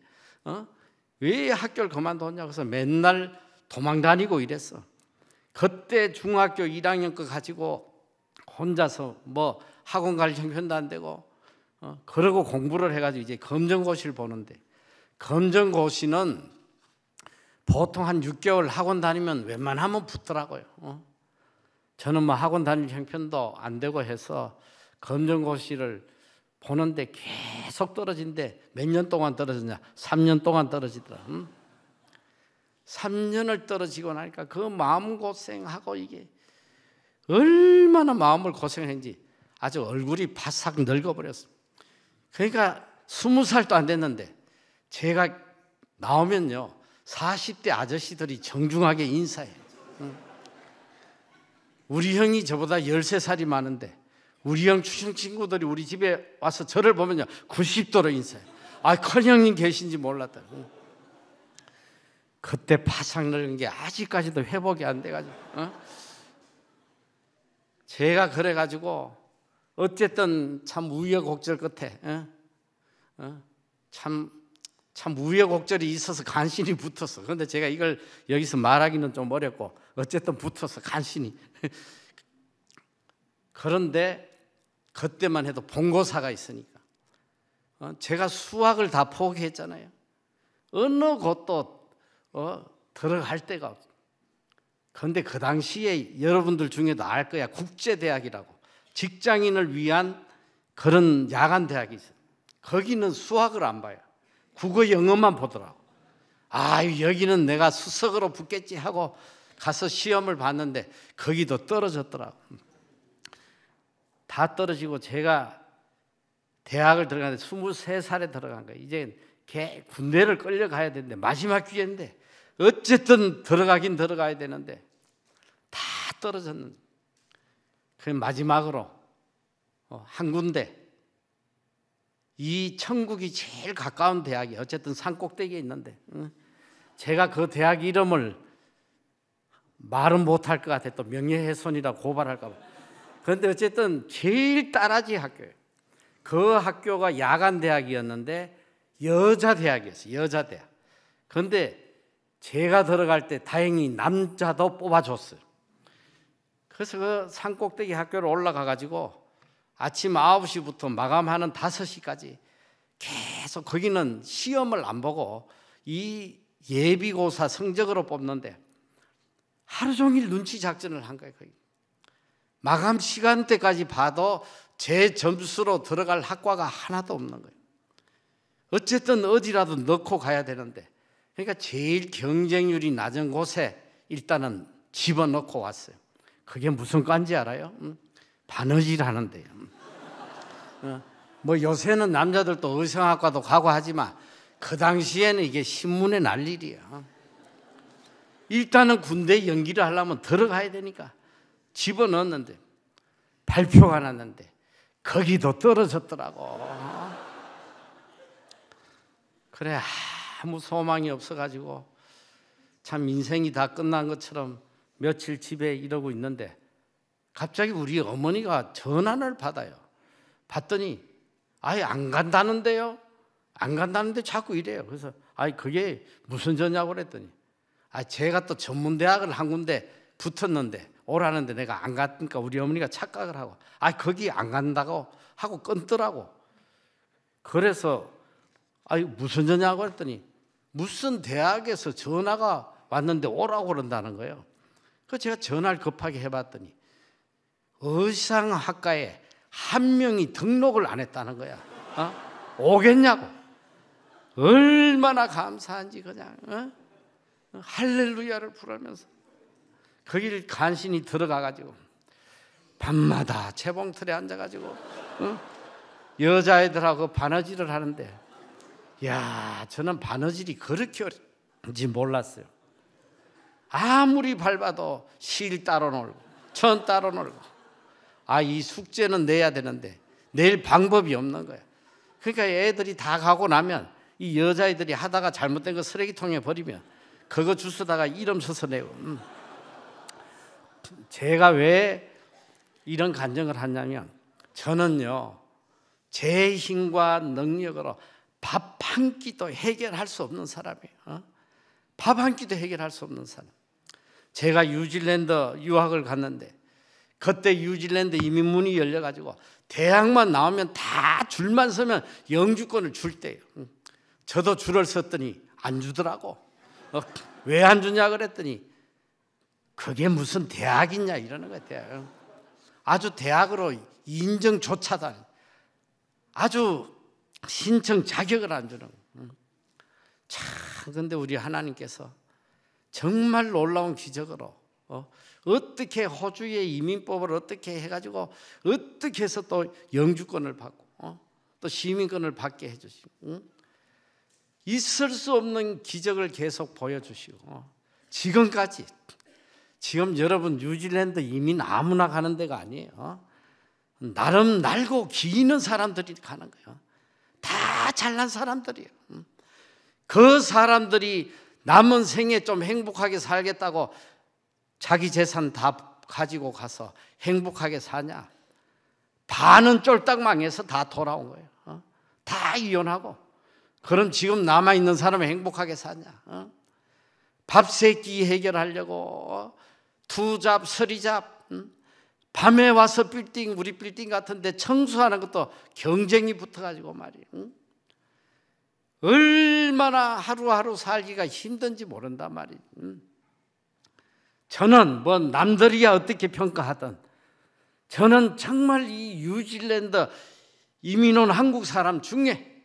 왜 학교를 그만뒀냐고 해서 맨날 도망 다니고 이랬어. 그때 중학교 1학년 거 가지고 혼자서 뭐 학원 갈 형편도 안 되고 그러고 공부를 해가지고 이제 검정고시를 보는데, 검정고시는 보통 한 6개월 학원 다니면 웬만하면 붙더라고요. 저는 뭐 학원 다닐 형편도 안 되고 해서 검정고시를 보는데 계속 떨어진대. 몇 년 동안 떨어졌냐? 3년 동안 떨어지더라. 3년을 떨어지고 나니까 그 마음고생하고 이게 얼마나 마음을 고생했는지 아주 얼굴이 바싹 늙어버렸어. 그러니까 20살도 안 됐는데 제가 나오면요 40대 아저씨들이 정중하게 인사해요. 우리 형이 저보다 13살이 많은데 우리 형 추정 친구들이 우리 집에 와서 저를 보면요 90도로 인사해요. 아, 큰 형님 계신지 몰랐다. 그때 바싹 늙은 게 아직까지도 회복이 안 돼가지고 제가 그래가지고 어쨌든 참 우여곡절 끝에 참 우여곡절이 있어서 간신히 붙었어. 그런데 제가 이걸 여기서 말하기는 좀 어렵고 어쨌든 붙어서 간신히 그런데 그때만 해도 본고사가 있으니까 제가 수학을 다 포기했잖아요. 어느 곳도 들어갈 데가 없어. 그런데 그 당시에 여러분들 중에도 알 거야. 국제대학이라고 직장인을 위한 그런 야간 대학이 있어요. 거기는 수학을 안 봐요. 국어 영어만 보더라고. 아, 여기는 내가 수석으로 붙겠지 하고 가서 시험을 봤는데 거기도 떨어졌더라고. 다 떨어지고 제가 대학을 들어갔는데 23살에 들어간 거예요. 이제 군대를 끌려가야 되는데 마지막 기회인데 어쨌든 들어가긴 들어가야 되는데 다 떨어졌는데 그 마지막으로 한 군데 이 천국이 제일 가까운 대학이 어쨌든 산꼭대기에 있는데 제가 그 대학 이름을 말은 못할 것 같아. 또 명예훼손이라 고발할까 봐. 그런데 어쨌든 제일 따라지 학교예요. 그 학교가 야간 대학이었는데 여자 대학이었어요. 여자 대학. 그런데 제가 들어갈 때 다행히 남자도 뽑아줬어요. 그래서 그 산꼭대기 학교를 올라가 가지고 아침 9시부터 마감하는 5시까지 계속 거기는 시험을 안 보고 이 예비고사 성적으로 뽑는데 하루 종일 눈치 작전을 한 거예요. 거기. 마감 시간대까지 봐도 제 점수로 들어갈 학과가 하나도 없는 거예요. 어쨌든 어디라도 넣고 가야 되는데 그러니까 제일 경쟁률이 낮은 곳에 일단은 집어넣고 왔어요. 그게 무슨 과인지 알아요? 바느질 하는데요. 뭐 요새는 남자들도 의성학과도 가고 하지만 그 당시에는 이게 신문에 날 일이야. 일단은 군대 연기를 하려면 들어가야 되니까 집어넣었는데 발표가 났는데 거기도 떨어졌더라고. 그래 아무 소망이 없어가지고 참 인생이 다 끝난 것처럼 며칠 집에 이러고 있는데 갑자기 우리 어머니가 전화를 받아요. 받더니 아예 안 간다는데요? 안 간다는데 자꾸 이래요. 그래서 아이 그게 무슨 전화고 그랬더니 제가 또 전문대학을 한 군데 붙었는데 오라는데 내가 안 갔으니까 우리 어머니가 착각을 하고 거기 안 간다고 하고 끊더라고. 그래서 무슨 전화고 그랬더니 무슨 대학에서 전화가 왔는데 오라고 그런다는 거예요. 그래서 제가 전화를 급하게 해봤더니 의상학과에 한 명이 등록을 안 했다는 거야. 오겠냐고. 얼마나 감사한지 그냥 할렐루야를 부르면서 거기를 간신히 들어가가지고 밤마다 채봉틀에 앉아가지고 여자애들하고 바느질을 하는데 야 저는 바느질이 그렇게 어려운지 몰랐어요. 아무리 밟아도 실 따로 놀고 천 따로 놀고 이 숙제는 내야 되는데 낼 방법이 없는 거야. 그러니까 애들이 다 가고 나면 이 여자애들이 하다가 잘못된 거 쓰레기통에 버리면 그거 주워다가 이름 써서 내고 제가 왜 이런 간증을 하냐면 저는요 제 힘과 능력으로 밥 한 끼도 해결할 수 없는 사람이에요. 밥 한 끼도 해결할 수 없는 사람. 제가 뉴질랜드 유학을 갔는데 그때 뉴질랜드 이민문이 열려가지고 대학만 나오면 다 줄만 서면 영주권을 줄 때예요. 저도 줄을 섰더니 안 주더라고. 왜 안 주냐 그랬더니 그게 무슨 대학이냐 이러는 거야. 대학. 아주 대학으로 인정조차도 아주 신청 자격을 안 주는 거예요. 참, 근데 우리 하나님께서 정말 놀라운 기적으로 어떻게 호주의 이민법을 어떻게 해가지고 어떻게 해서 또 영주권을 받고 또 시민권을 받게 해주시고 있을 수 없는 기적을 계속 보여주시고 지금까지 지금 여러분 뉴질랜드 이민 아무나 가는 데가 아니에요. 나름 날고 기는 사람들이 가는 거예요. 다 잘난 사람들이에요. 그 사람들이 남은 생에 좀 행복하게 살겠다고 자기 재산 다 가지고 가서 행복하게 사냐? 반은 쫄딱 망해서 다 돌아온 거예요. 다 이혼하고. 그럼 지금 남아있는 사람은 행복하게 사냐? 밥 세 끼 해결하려고 투잡, 서리잡, 밤에 와서 우리 빌딩 같은데 청소하는 것도 경쟁이 붙어가지고 말이에요. 얼마나 하루하루 살기가 힘든지 모른단 말이에요. 저는 뭐 남들이야 어떻게 평가하든 저는 정말 이 뉴질랜드 이민 온 한국 사람 중에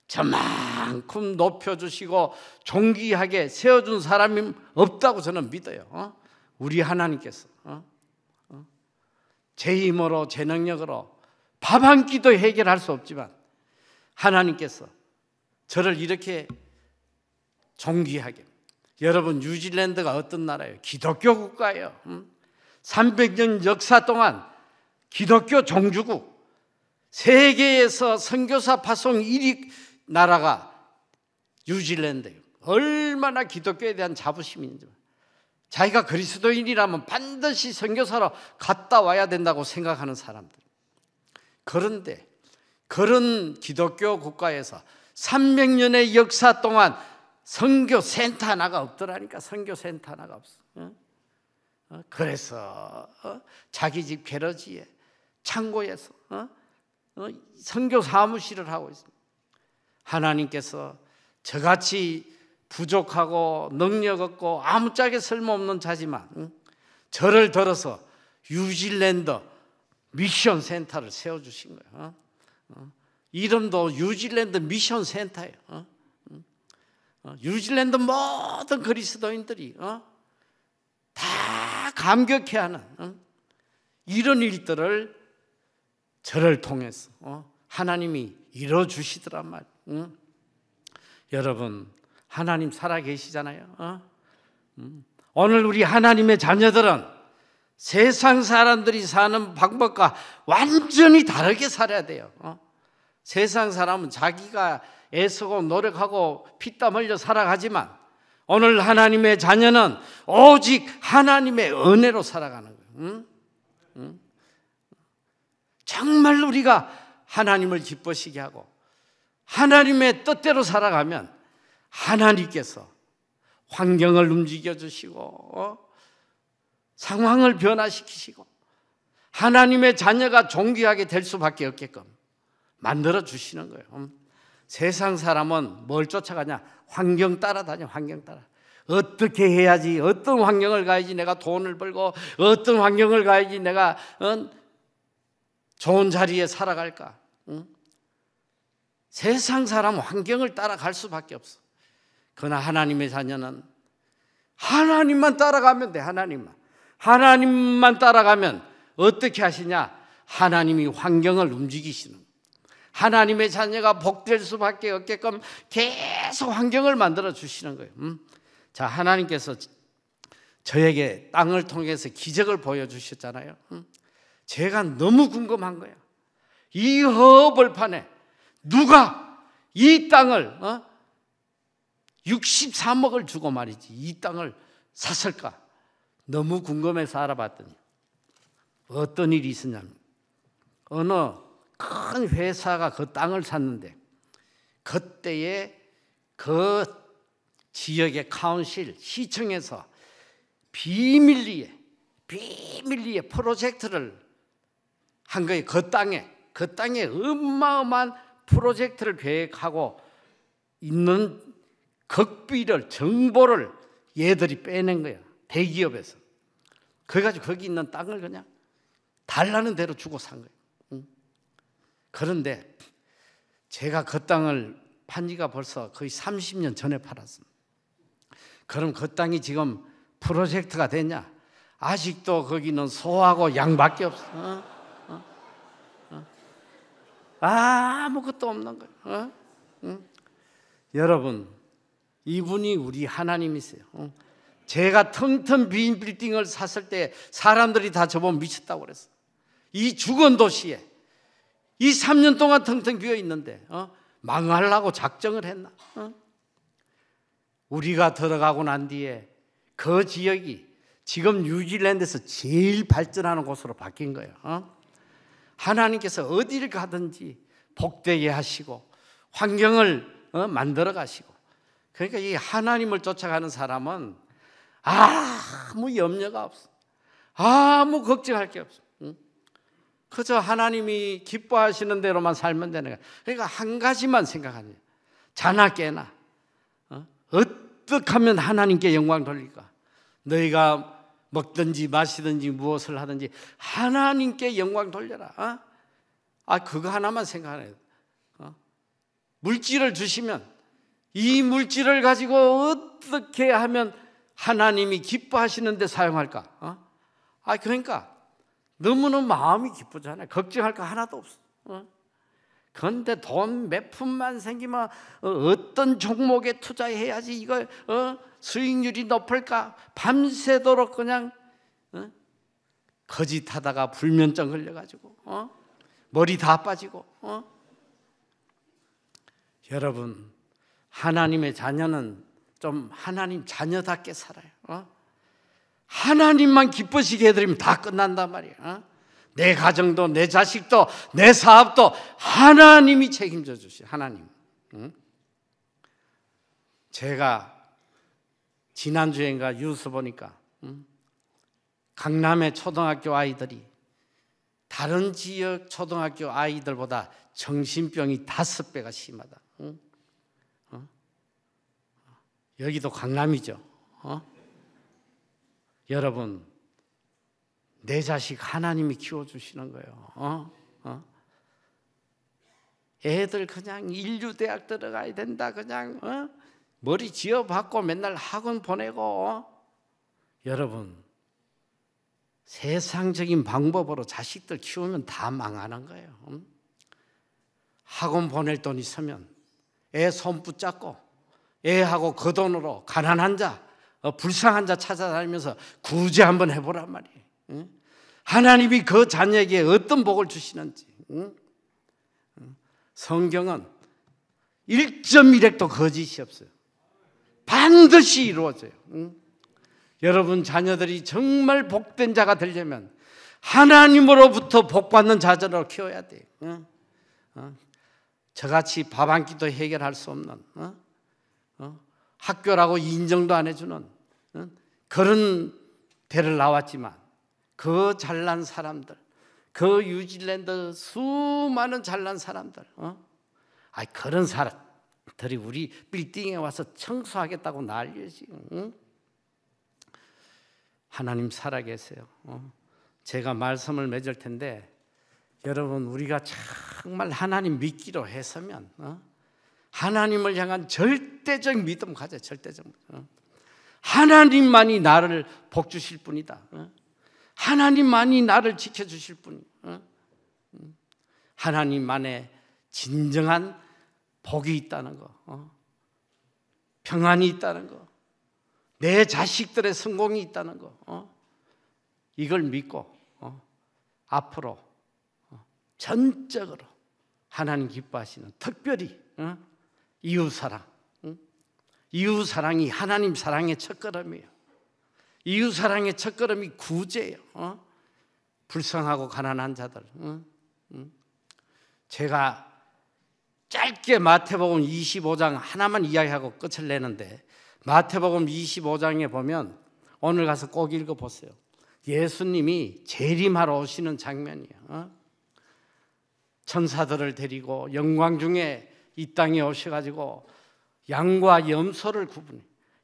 저만큼 높여주시고 존귀하게 세워준 사람이 없다고 저는 믿어요. 우리 하나님께서 제 힘으로 제 능력으로 밥 한 끼도 해결할 수 없지만 하나님께서 저를 이렇게 존귀하게. 여러분 뉴질랜드가 어떤 나라예요? 기독교 국가예요. 300년 역사 동안 기독교 종주국, 세계에서 선교사 파송 1위 나라가 뉴질랜드예요. 얼마나 기독교에 대한 자부심인지. 자기가 그리스도인이라면 반드시 선교사로 갔다 와야 된다고 생각하는 사람들. 그런데 그런 기독교 국가에서 300년의 역사 동안 선교센터 하나가 없더라니까. 선교센터 하나가 없어. 그래서 자기 집 게러지에 창고에서 선교 사무실을 하고 있습니다. 하나님께서 저같이 부족하고 능력 없고 아무짝에 쓸모없는 자지만 저를 들어서 뉴질랜드 미션 센터를 세워주신 거예요. 이름도 뉴질랜드 미션 센터예요. 뉴질랜드 모든 그리스도인들이 다 감격해하는 이런 일들을 저를 통해서 하나님이 이뤄주시더란 말이에요. 여러분 하나님 살아계시잖아요. 오늘 우리 하나님의 자녀들은 세상 사람들이 사는 방법과 완전히 다르게 살아야 돼요. 세상 사람은 자기가 애쓰고 노력하고 피땀 흘려 살아가지만 오늘 하나님의 자녀는 오직 하나님의 은혜로 살아가는 거예요. 정말 우리가 하나님을 기쁘시게 하고 하나님의 뜻대로 살아가면 하나님께서 환경을 움직여 주시고 상황을 변화시키시고 하나님의 자녀가 존귀하게 될 수밖에 없게끔 만들어 주시는 거예요. 세상 사람은 뭘 쫓아가냐? 환경 따라다녀. 환경 따라. 어떻게 해야지, 어떤 환경을 가야지 내가 돈을 벌고 어떤 환경을 가야지 내가 좋은 자리에 살아갈까? 세상 사람은 환경을 따라갈 수밖에 없어. 그러나 하나님의 자녀는 하나님만 따라가면 돼. 하나님만 따라가면 어떻게 하시냐? 하나님이 환경을 움직이시는 거예요. 하나님의 자녀가 복될 수밖에 없게끔 계속 환경을 만들어 주시는 거예요. 자, 하나님께서 저에게 땅을 통해서 기적을 보여주셨잖아요. 제가 너무 궁금한 거예요. 이 허벌판에 누가 이 땅을 63억을 주고 말이지 이 땅을 샀을까? 너무 궁금해서 알아봤더니 어떤 일이 있었냐면 어느 큰 회사가 그 땅을 샀는데 그때에 그 지역의 카운실, 시청에서 비밀리에 프로젝트를 한 거예요. 그 땅에 어마어마한 프로젝트를 계획하고 있는 극비를, 정보를 얘들이 빼낸 거야. 대기업에서. 그래가지고 거기 있는 땅을 그냥 달라는 대로 주고 산 거예요. 그런데 제가 그 땅을 판 지가 벌써 거의 30년 전에 팔았습니다. 그럼 그 땅이 지금 프로젝트가 됐냐? 아직도 거기는 소하고 양밖에 없어. 아무것도 없는 거예요. 여러분, 이분이 우리 하나님이세요. 제가 텅텅 빈 빌딩을 샀을 때 사람들이 다 저보고 미쳤다고 그랬어요. 이 죽은 도시에 이 3년 동안 텅텅 비어 있는데 망하려고 작정을 했나? 우리가 들어가고 난 뒤에 그 지역이 지금 뉴질랜드에서 제일 발전하는 곳으로 바뀐 거예요. 하나님께서 어디를 가든지 복되게 하시고 환경을 만들어 가시고, 그러니까 이 하나님을 쫓아가는 사람은 아무 염려가 없어. 아무 걱정할 게 없어. 그저 하나님이 기뻐하시는 대로만 살면 되는 거야. 그러니까 한 가지만 생각하냐. 자나 깨나 어떻게 하면 하나님께 영광 돌릴까? 너희가 먹든지 마시든지 무엇을 하든지 하나님께 영광 돌려라. 그거 하나만 생각해요. 물질을 주시면 이 물질을 가지고 어떻게 하면 하나님이 기뻐하시는 데 사용할까? 그러니까 너무너무 마음이 기쁘잖아요. 걱정할 거 하나도 없어. 그런데 돈 몇 푼만 생기면 어떤 종목에 투자해야지 이거 수익률이 높을까? 밤새도록 그냥 거짓하다가 불면증 걸려가지고 머리 다 빠지고. 여러분, 하나님의 자녀는 좀 하나님 자녀답게 살아요. 하나님만 기쁘시게 해드리면 다 끝난단 말이에요. 내 가정도 내 자식도 내 사업도 하나님이 책임져 주시. 하나님. 제가 지난주엔가 뉴스 보니까 강남의 초등학교 아이들이 다른 지역 초등학교 아이들보다 정신병이 5배가 심하다. 여기도 강남이죠. 여러분, 내 자식 하나님이 키워주시는 거예요. 애들 그냥 인류대학 들어가야 된다, 그냥 머리 쥐어박고 맨날 학원 보내고. 여러분, 세상적인 방법으로 자식들 키우면 다 망하는 거예요. 학원 보낼 돈 있으면 애 손 붙잡고 애하고 그 돈으로 가난한 자, 불쌍한 자 찾아다니면서 구제 한번 해보란 말이에요. 하나님이 그 자녀에게 어떤 복을 주시는지. 성경은 1.1핵도 거짓이 없어요. 반드시 이루어져요. 여러분 자녀들이 정말 복된 자가 되려면 하나님으로부터 복받는 자녀로 키워야 돼요. 저같이 밥 한 끼도 해결할 수 없는, 학교라고 인정도 안 해주는 그런 데를 나왔지만 그 잘난 사람들, 그 뉴질랜드 수많은 잘난 사람들, 그런 사람들이 우리 빌딩에 와서 청소하겠다고 난리지. 하나님 살아계세요. 제가 말씀을 맺을 텐데, 여러분 우리가 정말 하나님 믿기로 해서면 하나님을 향한 절대적 믿음 가져. 절대적 믿음. 하나님만이 나를 복 주실 분이다. 하나님만이 나를 지켜주실 분이다. 하나님만의 진정한 복이 있다는 거, 평안이 있다는 거, 내 자식들의 성공이 있다는 거, 이걸 믿고 앞으로 전적으로 하나님 기뻐하시는, 특별히 이웃사랑, 이웃사랑이 하나님 사랑의 첫걸음이에요. 이웃사랑의 첫걸음이 구제예요. 불쌍하고 가난한 자들. 제가 짧게 마태복음 25장 하나만 이야기하고 끝을 내는데, 마태복음 25장에 보면 오늘 가서 꼭 읽어보세요. 예수님이 재림하러 오시는 장면이에요. 천사들을 데리고 영광 중에 이 땅에 오셔가지고 양과 염소를 구분해.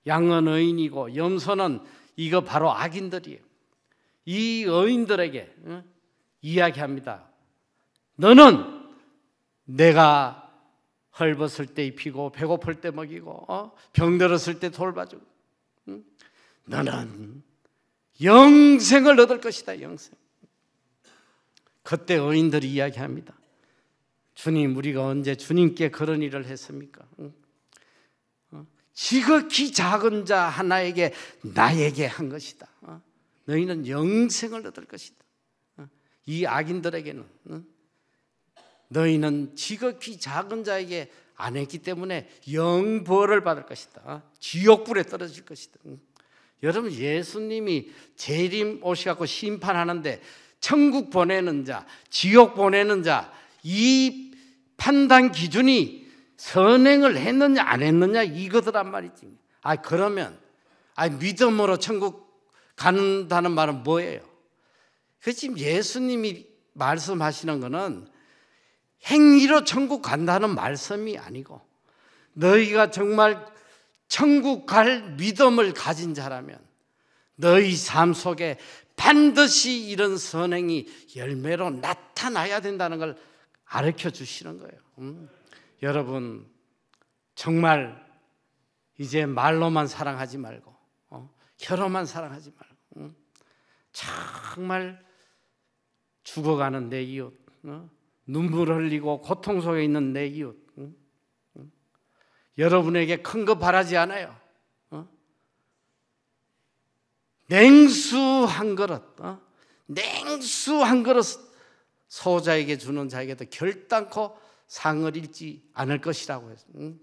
양은 의인이고 염소는 이거 바로 악인들이에요. 이 의인들에게 이야기합니다. 너는 내가 헐벗을 때 입히고 배고플 때 먹이고 병들었을 때 돌봐주고. 너는 영생을 얻을 것이다. 영생. 그때 의인들이 이야기합니다. 주님, 우리가 언제 주님께 그런 일을 했습니까? 지극히 작은 자 하나에게 나에게 한 것이다. 너희는 영생을 얻을 것이다. 이 악인들에게는 너희는 지극히 작은 자에게 안 했기 때문에 영벌을 받을 것이다. 지옥불에 떨어질 것이다. 여러분, 예수님이 재림 오셔갖고 심판하는데 천국 보내는 자, 지옥 보내는 자, 이 판단 기준이 선행을 했느냐 안 했느냐 이거더란 말이지. 그러면 믿음으로 천국 간다는 말은 뭐예요? 그 지금 예수님이 말씀하시는 거는 행위로 천국 간다는 말씀이 아니고, 너희가 정말 천국 갈 믿음을 가진 자라면 너희 삶 속에 반드시 이런 선행이 열매로 나타나야 된다는 걸 가르쳐 주시는 거예요. 여러분, 정말 이제 말로만 사랑하지 말고 혀로만 사랑하지 말고 정말 죽어가는 내 이웃, 눈물 흘리고 고통 속에 있는 내 이웃, 여러분에게 큰 거 바라지 않아요. 냉수 한 그릇, 냉수 한 그릇 소자에게 주는 자에게도 결단코 상을 잃지 않을 것이라고 했어요.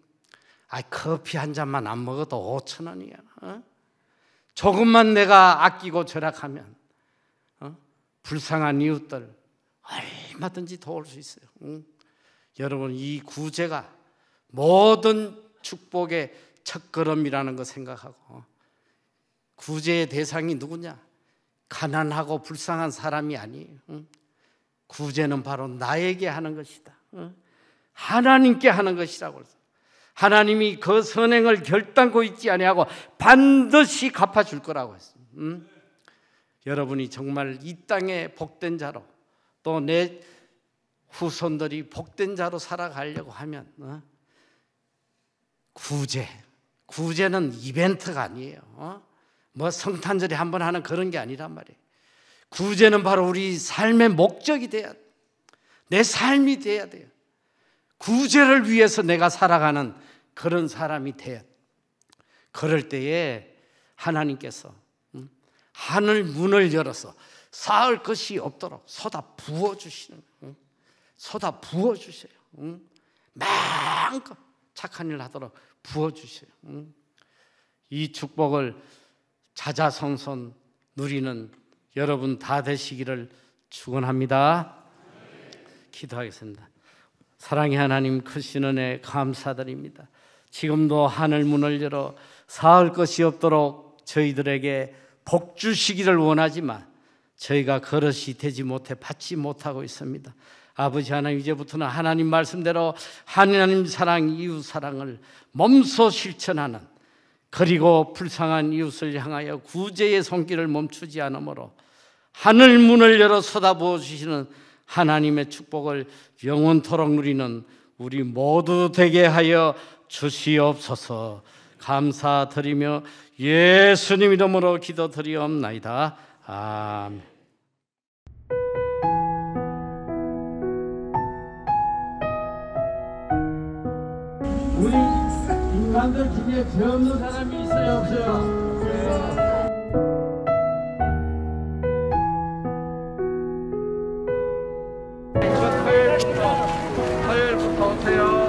커피 한 잔만 안 먹어도 5,000원이야. 조금만 내가 아끼고 절약하면 불쌍한 이웃들 얼마든지 도울 수 있어요. 여러분, 이 구제가 모든 축복의 첫걸음이라는 거 생각하고, 구제의 대상이 누구냐? 가난하고 불쌍한 사람이 아니에요. 구제는 바로 나에게 하는 것이다. 하나님께 하는 것이라고 해서 하나님이 그 선행을 결단코 잊지 아니하고 반드시 갚아줄 거라고 했습니다. 여러분이 정말 이 땅에 복된 자로, 또 내 후손들이 복된 자로 살아가려고 하면 구제는 이벤트가 아니에요. 뭐 성탄절에 한번 하는 그런 게 아니란 말이에요. 구제는 바로 우리 삶의 목적이 돼야 돼. 내 삶이 돼야 돼요. 구제를 위해서 내가 살아가는 그런 사람이 돼야 돼. 그럴 때에 하나님께서 하늘 문을 열어서 쌓을 것이 없도록 쏟아 부어주시는 거예요. 쏟아 부어주세요. 마음껏 착한 일 하도록 부어주세요. 이 축복을 자자손손 누리는 여러분 다 되시기를 축원합니다. 기도하겠습니다. 사랑의 하나님, 크신 은혜 감사드립니다. 지금도 하늘 문을 열어 쌓을 것이 없도록 저희들에게 복 주시기를 원하지만 저희가 그릇이 되지 못해 받지 못하고 있습니다. 아버지 하나님, 이제부터는 하나님 말씀대로 하나님 사랑, 이웃 사랑을 몸소 실천하는, 그리고 불쌍한 이웃을 향하여 구제의 손길을 멈추지 않으므로 하늘 문을 열어 쏟아부어 주시는 하나님의 축복을 영원토록 누리는 우리 모두 되게 하여 주시옵소서. 감사드리며 예수님 이름으로 기도드리옵나이다. 아멘. 우리 인간들 중에 죄 없는 사람이 있어요, 없어요? 토요일부터 오세요.